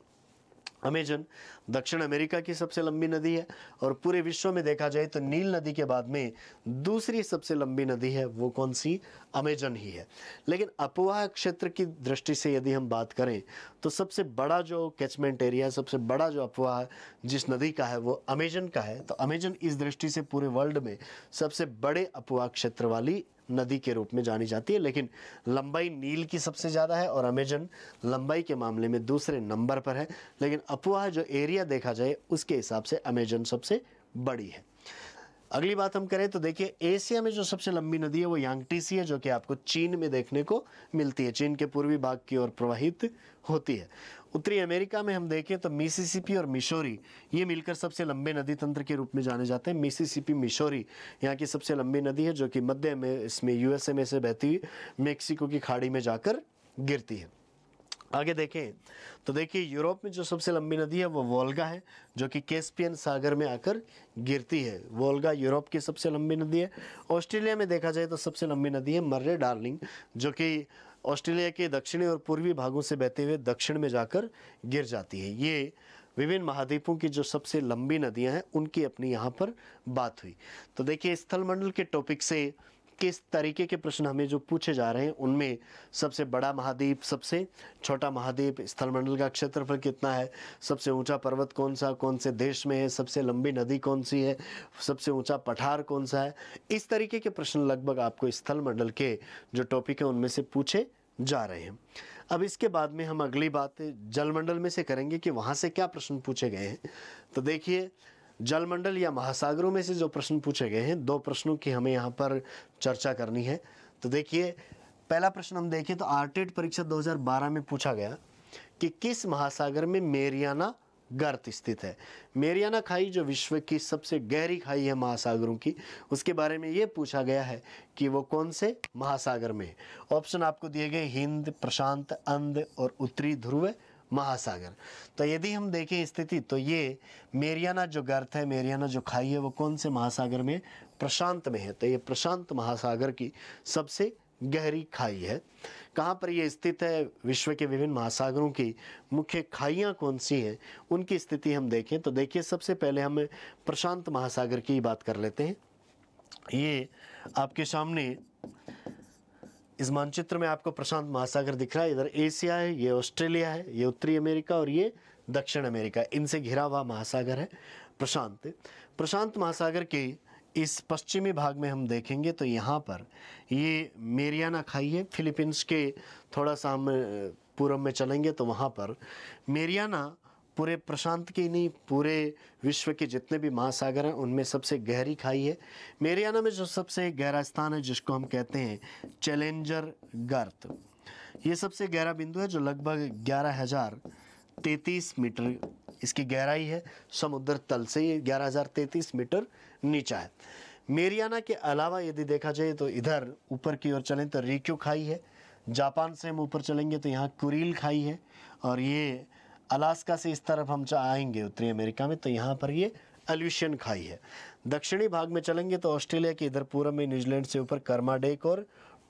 अमेजन दक्षिण अमेरिका की सबसे लंबी नदी है। और पूरे विश्व में देखा जाए तो नील नदी के बाद में दूसरी सबसे लंबी नदी है, वो कौन सी? अमेजन ही है। लेकिन अपवाह क्षेत्र की दृष्टि से यदि हम बात करें तो सबसे बड़ा जो कैचमेंट एरिया, सबसे बड़ा जो अपवाह जिस नदी का है वो अमेजन का है। तो अमेजन इस दृष्टि से पूरे वर्ल्ड में सबसे बड़े अपवाह क्षेत्र वाली नदी के रूप में जानी जाती है। लेकिन लंबाई नील की सबसे ज़्यादा है और अमेजन लंबाई के मामले में दूसरे नंबर पर है। लेकिन अपवाह जो एरिया देखा जाए उसके हिसाब से अमेजन सबसे बड़ी है। अगली बात हम करें तो देखिए, एशिया में जो सबसे लंबी नदी है वो यांगटीसी है, जो कि आपको चीन में देखने को मिलती है, चीन के पूर्वी भाग की ओर प्रवाहित होती है। उत्तरी अमेरिका में हम देखें तो मिसिसिपी और मिशोरी ये मिलकर सबसे लंबे नदी तंत्र के रूप में जाने जाते हैं। मिसिसिपी मिशोरी यहाँ की सबसे लंबी नदी है, जो कि मध्य में इसमें यूएसए में से बहती हुई मेक्सिको की खाड़ी में जाकर गिरती है। आगे देखें तो देखिए, यूरोप में जो सबसे लंबी नदी है वो वोल्गा है, जो कि कैस्पियन सागर में आकर गिरती है। वोल्गा यूरोप की सबसे लंबी नदी है। ऑस्ट्रेलिया में देखा जाए तो सबसे लंबी नदी है मर्रे डार्लिंग, जो कि ऑस्ट्रेलिया के दक्षिणी और पूर्वी भागों से बहते हुए दक्षिण में जाकर गिर जाती है। ये विभिन्न महाद्वीपों की जो सबसे लंबी नदियां हैं उनकी अपनी यहाँ पर बात हुई। तो देखिए, स्थलमंडल के टॉपिक से किस तरीके के प्रश्न हमें जो पूछे जा रहे हैं उनमें सबसे बड़ा महाद्वीप, सबसे छोटा महाद्वीप, स्थलमंडल का क्षेत्रफल कितना है, सबसे ऊंचा पर्वत कौन सा, कौन से देश में है, सबसे लंबी नदी कौन सी है, सबसे ऊंचा पठार कौन सा है, इस तरीके के प्रश्न लगभग आपको स्थलमंडल के जो टॉपिक है उनमें से पूछे जा रहे हैं। अब इसके बाद में हम अगली बात जलमंडल में से करेंगे कि वहाँ से क्या प्रश्न पूछे गए हैं। तो देखिए, जलमंडल या महासागरों में से जो प्रश्न पूछे गए हैं, दो प्रश्नों की हमें यहाँ पर चर्चा करनी है। तो देखिए, पहला प्रश्न हम देखें तो आरटेड परीक्षा 2012 में पूछा गया कि किस महासागर में मेरियाना गर्त स्थित है। मेरियाना खाई जो विश्व की सबसे गहरी खाई है महासागरों की, उसके बारे में ये पूछा गया है कि वो कौन से महासागर में है। ऑप्शन आपको दिए गए हिंद, प्रशांत, अंध और उत्तरी ध्रुव महासागर। तो यदि हम देखें स्थिति तो ये मेरियाना जो गर्त है, मेरियाना जो खाई है, वो कौन से महासागर में? प्रशांत में है। तो ये प्रशांत महासागर की सबसे गहरी खाई है। कहाँ पर ये स्थित है? विश्व के विभिन्न महासागरों की मुख्य खाइयाँ कौन सी हैं उनकी स्थिति हम देखें तो देखिए, सबसे पहले हम प्रशांत महासागर की बात कर लेते हैं। ये आपके सामने इस मानचित्र में आपको प्रशांत महासागर दिख रहा है। इधर एशिया है, ये ऑस्ट्रेलिया है, ये उत्तरी अमेरिका और ये दक्षिण अमेरिका, इनसे घिरा हुआ महासागर है प्रशांत। प्रशांत महासागर के इस पश्चिमी भाग में हम देखेंगे तो यहाँ पर ये मेरियाना खाई है। फिलीपींस के थोड़ा सा हम पूर्व में चलेंगे तो वहाँ पर मेरियाना पूरे प्रशांत की नहीं, पूरे विश्व के जितने भी महासागर हैं उनमें सबसे गहरी खाई है। मेरियाना में जो सबसे गहरा स्थान है जिसको हम कहते हैं चैलेंजर गर्त, ये सबसे गहरा बिंदु है जो लगभग 11,033 मीटर इसकी गहराई है। समुद्र तल से ये 11,033 मीटर नीचा है। मेरियाना के अलावा यदि देखा जाए तो इधर ऊपर की ओर चलें तो रिक्यू खाई है। जापान से हम ऊपर चलेंगे तो यहाँ कुरिल खाई है। और ये अलास्का से इस तरफ हम आएंगे उत्तरी अमेरिका में तो यहाँ पर ये एल्यूशियन खाई है। दक्षिणी भाग में चलेंगे तो ऑस्ट्रेलिया के इधर पूर्व में न्यूजीलैंड से ऊपर कर्माडेक और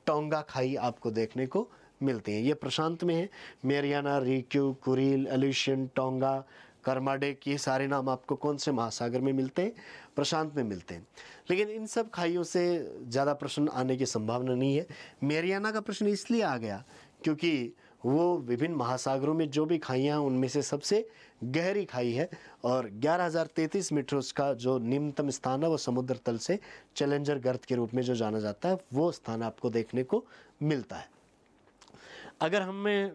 टोंगा खाई आपको देखने को मिलती हैं। ये प्रशांत में है। मेरियाना, रिक्यू, कुरिल, एल्यूशियन, टोंगा, कर्माडेक, ये सारे नाम आपको कौन से महासागर में मिलते हैं? प्रशांत में मिलते हैं। लेकिन इन सब खाइयों से ज़्यादा प्रश्न आने की संभावना नहीं है। मेरियाना का प्रश्न इसलिए आ गया क्योंकि वो विभिन्न महासागरों में जो भी खाइयाँ हैं उनमें से सबसे गहरी खाई है और 11,033 मीटर उसका जो निम्नतम स्थान है वो समुद्र तल से चैलेंजर गर्त के रूप में जो जाना जाता है वो स्थान आपको देखने को मिलता है। अगर हमें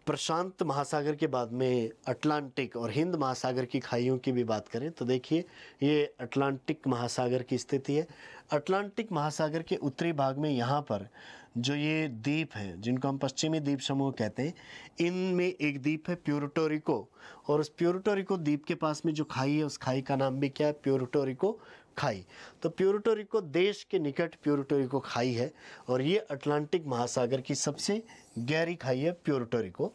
प्रशांत महासागर के बाद में अटलांटिक और हिंद महासागर की खाइयों की भी बात करें तो देखिए ये अटलांटिक महासागर की स्थिति है। अटलांटिक महासागर के उत्तरी भाग में यहाँ पर जो ये द्वीप हैं जिनको हम पश्चिमी द्वीप समूह कहते हैं, इनमें एक द्वीप है प्यूर्टो रिको और उस प्यूर्टो रिको द्वीप के पास में जो खाई है उस खाई का नाम भी क्या है, प्यूर्टो रिको खाई। तो प्यूर्टो रिको देश के निकट प्यूर्टो रिको खाई है और ये अटलांटिक महासागर की सबसे गहरी खाई है प्यूर्टो रिको।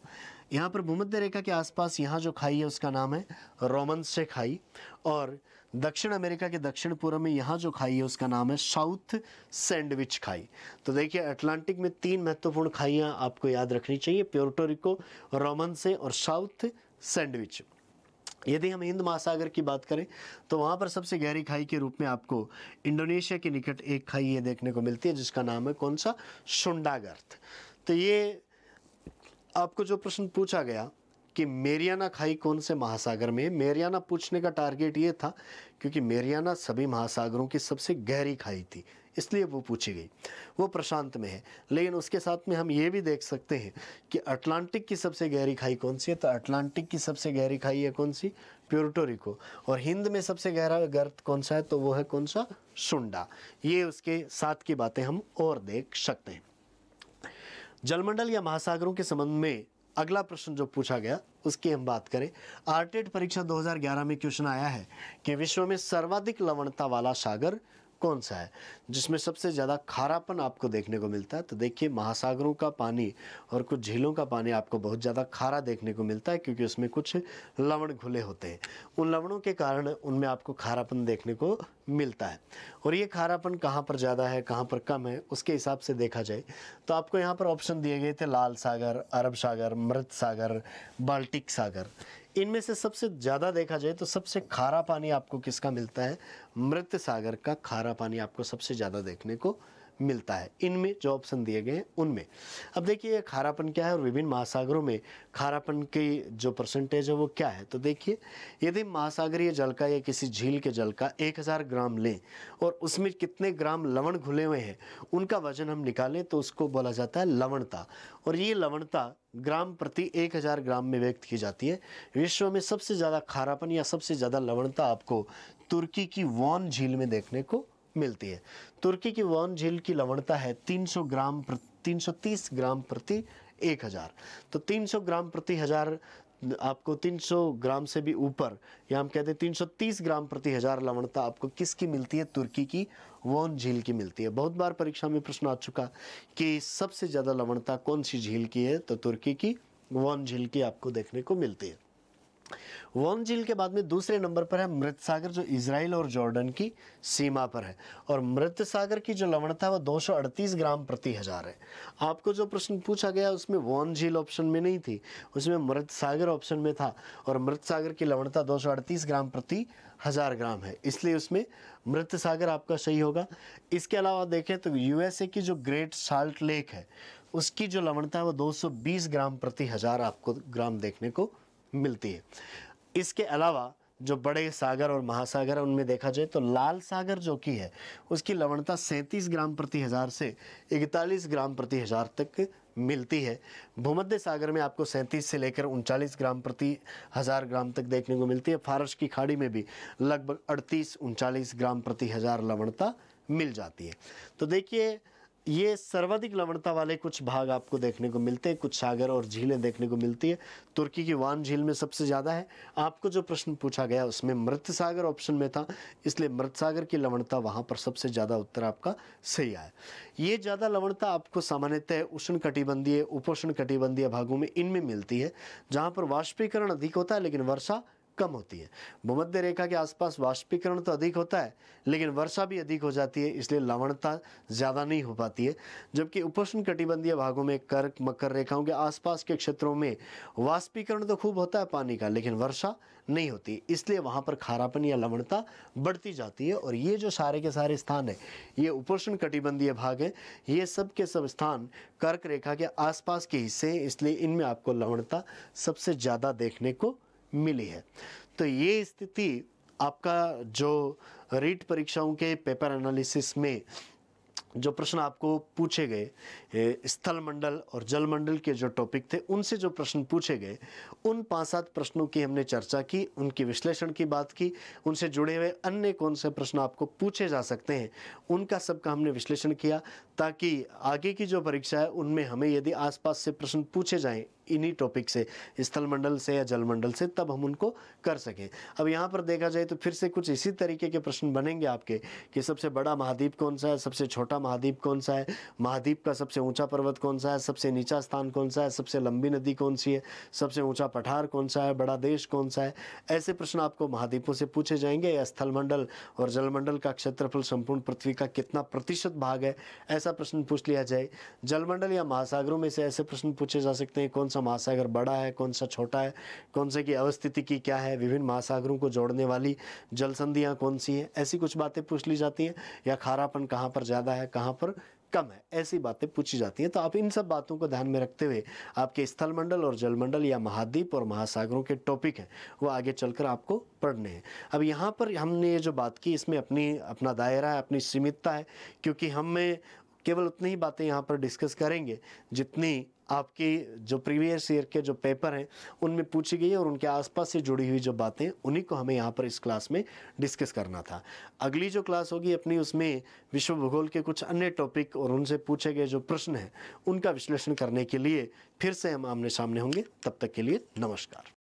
यहाँ पर भूमध्य रेखा के आसपास यहाँ जो खाई है उसका नाम है रोमन्से खाई और दक्षिण अमेरिका के दक्षिण पूर्व में यहाँ जो खाई है उसका नाम है साउथ सैंडविच खाई। तो देखिए अटलांटिक में 3 महत्वपूर्ण खाइयाँ आपको याद रखनी चाहिए, प्यूर्टो रिको, रोमन्से और साउथ सैंडविच। यदि हम हिंद महासागर की बात करें तो वहाँ पर सबसे गहरी खाई के रूप में आपको इंडोनेशिया के निकट एक खाई ये देखने को मिलती है जिसका नाम है कौन सा, सुंडा गर्त। तो ये आपको जो प्रश्न पूछा गया कि मेरियाना खाई कौन से महासागर में है, मेरियाना पूछने का टारगेट ये था क्योंकि मेरियाना सभी महासागरों की सबसे गहरी खाई थी इसलिए वो पूछी गई, वो प्रशांत में है। लेकिन उसके साथ में हम ये भी देख सकते हैं कि अटलांटिक की सबसे गहरी खाई कौन सी है, तो अटलांटिक की सबसे गहरी खाई है कौन सी, प्यूर्टो रिको। और हिंद में सबसे गहरा गर्त कौन सा है, तो वो है कौन सा, सुंडा। ये उसके साथ की बातें हम और देख सकते हैं। जलमंडल या महासागरों के संबंध में अगला प्रश्न जो पूछा गया उसकी हम बात करें। आरटेट परीक्षा 2011 में क्वेश्चन आया है कि विश्व में सर्वाधिक लवणता वाला सागर कौन सा है जिसमें सबसे ज़्यादा खारापन आपको देखने को मिलता है। तो देखिए महासागरों का पानी और कुछ झीलों का पानी आपको बहुत ज़्यादा खारा देखने को मिलता है क्योंकि उसमें कुछ लवण घुले होते हैं। उन लवणों के कारण उनमें आपको खारापन देखने को मिलता है। और ये खारापन कहाँ पर ज़्यादा है कहाँ पर कम है उसके हिसाब से देखा जाए तो आपको यहाँ पर ऑप्शन दिए गए थे लाल सागर, अरब सागर, मृत सागर, बाल्टिक सागर। इनमें से सबसे ज़्यादा देखा जाए तो सबसे खारा पानी आपको किसका मिलता है, मृत सागर का खारा पानी आपको सबसे ज़्यादा देखने को मिलता है इनमें जो ऑप्शन दिए गए हैं उनमें। अब देखिए खारापन क्या है और विभिन्न महासागरों में खारापन की जो परसेंटेज है वो क्या है। तो देखिए यदि महासागरीय जल का या किसी झील के जल का 1000 ग्राम लें और उसमें कितने ग्राम लवण घुले हुए हैं उनका वजन हम निकालें तो उसको बोला जाता है लवणता। और ये लवणता ग्राम प्रति 1000 ग्राम में व्यक्त की जाती है। विश्व में सबसे ज़्यादा खारापन या सबसे ज़्यादा लवणता आपको तुर्की की वॉन झील में देखने को मिलती है। तुर्की की वॉन झील की लवणता है 330 ग्राम प्रति 1000। तो 300 ग्राम प्रति 1000 आपको 300 ग्राम से भी ऊपर या हम कहते हैं 330 ग्राम प्रति 1000 लवणता आपको किसकी मिलती है, तुर्की की वॉन झील की मिलती है। बहुत बार परीक्षा में प्रश्न आ चुका कि सबसे ज़्यादा लवणता कौन सी झील की है, तो तुर्की की वॉन झील की आपको देखने को मिलती है। वॉन झील के बाद में दूसरे नंबर पर है मृत सागर जो इजराइल और जॉर्डन की सीमा पर है। और मृत सागर की जो लवणता है वो 238 ग्राम प्रति 1000 है। आपको जो प्रश्न पूछा गया उसमें वॉन झील ऑप्शन में नहीं थी, उसमें मृत सागर ऑप्शन में था और मृत सागर की लवणता 238 ग्राम प्रति 1000 ग्राम है, इसलिए उसमें मृत सागर आपका सही होगा। इसके अलावा देखें तो यूएसए की जो ग्रेट साल्ट लेक है उसकी जो लवणता है वो 220 ग्राम प्रति 1000 आपको ग्राम देखने को मिलती है। इसके अलावा जो बड़े सागर और महासागर है उनमें देखा जाए तो लाल सागर जो कि है उसकी लवणता 37 ग्राम प्रति 1000 से 41 ग्राम प्रति 1000 तक मिलती है। भूमध्य सागर में आपको 37 से लेकर 39 ग्राम प्रति 1000 ग्राम तक देखने को मिलती है। फारस की खाड़ी में भी लगभग 38-39 ग्राम प्रति 1000 लवणता मिल जाती है। तो देखिए ये सर्वाधिक लवणता वाले कुछ भाग आपको देखने को मिलते हैं, कुछ सागर और झीलें देखने को मिलती है। तुर्की की वान झील में सबसे ज़्यादा है। आपको जो प्रश्न पूछा गया उसमें मृत सागर ऑप्शन में था, इसलिए मृत सागर की लवणता वहाँ पर सबसे ज़्यादा उत्तर आपका सही आया। ये ज़्यादा लवणता आपको सामान्यतः उष्ण कटिबंधीय, उपोष्ण कटिबंधीय भागों में इनमें मिलती है जहाँ पर वाष्पीकरण अधिक होता है लेकिन वर्षा कम होती है। भूमध्य रेखा के आसपास वाष्पीकरण तो अधिक होता है, लेकिन वर्षा भी अधिक हो जाती है, इसलिए लवणता ज़्यादा नहीं हो पाती है। जबकि उपोष्ण कटिबंधीय भागों में कर्क मकर रेखाओं के आसपास के क्षेत्रों में वाष्पीकरण तो खूब होता है पानी का, लेकिन वर्षा नहीं होती, इसलिए वहाँ पर खारापन या लवणता बढ़ती जाती है। और ये जो सारे के सारे स्थान है, ये उपोष्ण कटिबंधीय भाग है, ये सब के सब स्थान कर्क रेखा के आसपास के हिस्से हैं, इसलिए इनमें आपको लवणता सबसे ज़्यादा देखने को मिली है। तो ये स्थिति आपका जो रीट परीक्षाओं के पेपर एनालिसिस में जो प्रश्न आपको पूछे गए, स्थल मंडल और जल मंडल के जो टॉपिक थे, उनसे जो प्रश्न पूछे गए, उन 5-7 प्रश्नों की हमने चर्चा की, उनके विश्लेषण की बात की, उनसे जुड़े हुए अन्य कौन से प्रश्न आपको पूछे जा सकते हैं, उनका सबका हमने विश्लेषण किया, ताकि आगे की जो परीक्षा है उनमें हमें यदि आसपास से प्रश्न पूछे जाएं इन्हीं टॉपिक से, स्थल मंडल से या जल मंडल से, तब हम उनको कर सकें। अब यहाँ पर देखा जाए तो फिर से कुछ इसी तरीके के प्रश्न बनेंगे आपके कि सबसे बड़ा महाद्वीप कौन सा है, सबसे छोटा महाद्वीप कौन सा है, महाद्वीप का सबसे ऊंचा पर्वत कौन सा है, सबसे नीचा स्थान कौन सा है, सबसे लंबी नदी कौन सी है, सबसे ऊंचा पठार कौन सा है, बड़ा देश कौन सा है। ऐसे प्रश्न आपको महाद्वीपों से पूछे जाएंगे, या स्थल मंडल और जल मंडल का क्षेत्रफल संपूर्ण पृथ्वी का कितना प्रतिशत भाग है, ऐसा प्रश्न पूछ लिया जाए। जल मंडल या महासागरों में से ऐसे प्रश्न पूछे जा सकते हैं, कौन सा महासागर बड़ा है, कौन सा छोटा है, कौन से की अवस्थिति की क्या है, विभिन्न महासागरों को जोड़ने वाली जल संधियां कौन सी हैं, ऐसी कुछ बातें पूछ ली जाती हैं। या खारापन कहाँ पर ज़्यादा है, कहाँ पर कम है, ऐसी बातें पूछी जाती हैं। तो आप इन सब बातों को ध्यान में रखते हुए आपके स्थल मंडल और जल मंडल या महाद्वीप और महासागरों के टॉपिक हैं, वो आगे चलकर आपको पढ़ने हैं। अब यहाँ पर हमने ये जो बात की, इसमें अपना दायरा है, अपनी सीमितता है, क्योंकि हमें केवल उतनी ही बातें यहाँ पर डिस्कस करेंगे जितनी आपकी जो प्रीवियस ईयर के जो पेपर हैं उनमें पूछी गई है, और उनके आसपास से जुड़ी हुई जो बातें, उन्हीं को हमें यहाँ पर इस क्लास में डिस्कस करना था। अगली जो क्लास होगी अपनी, उसमें विश्व भूगोल के कुछ अन्य टॉपिक और उनसे पूछे गए जो प्रश्न हैं उनका विश्लेषण करने के लिए फिर से हम आमने सामने होंगे। तब तक के लिए नमस्कार।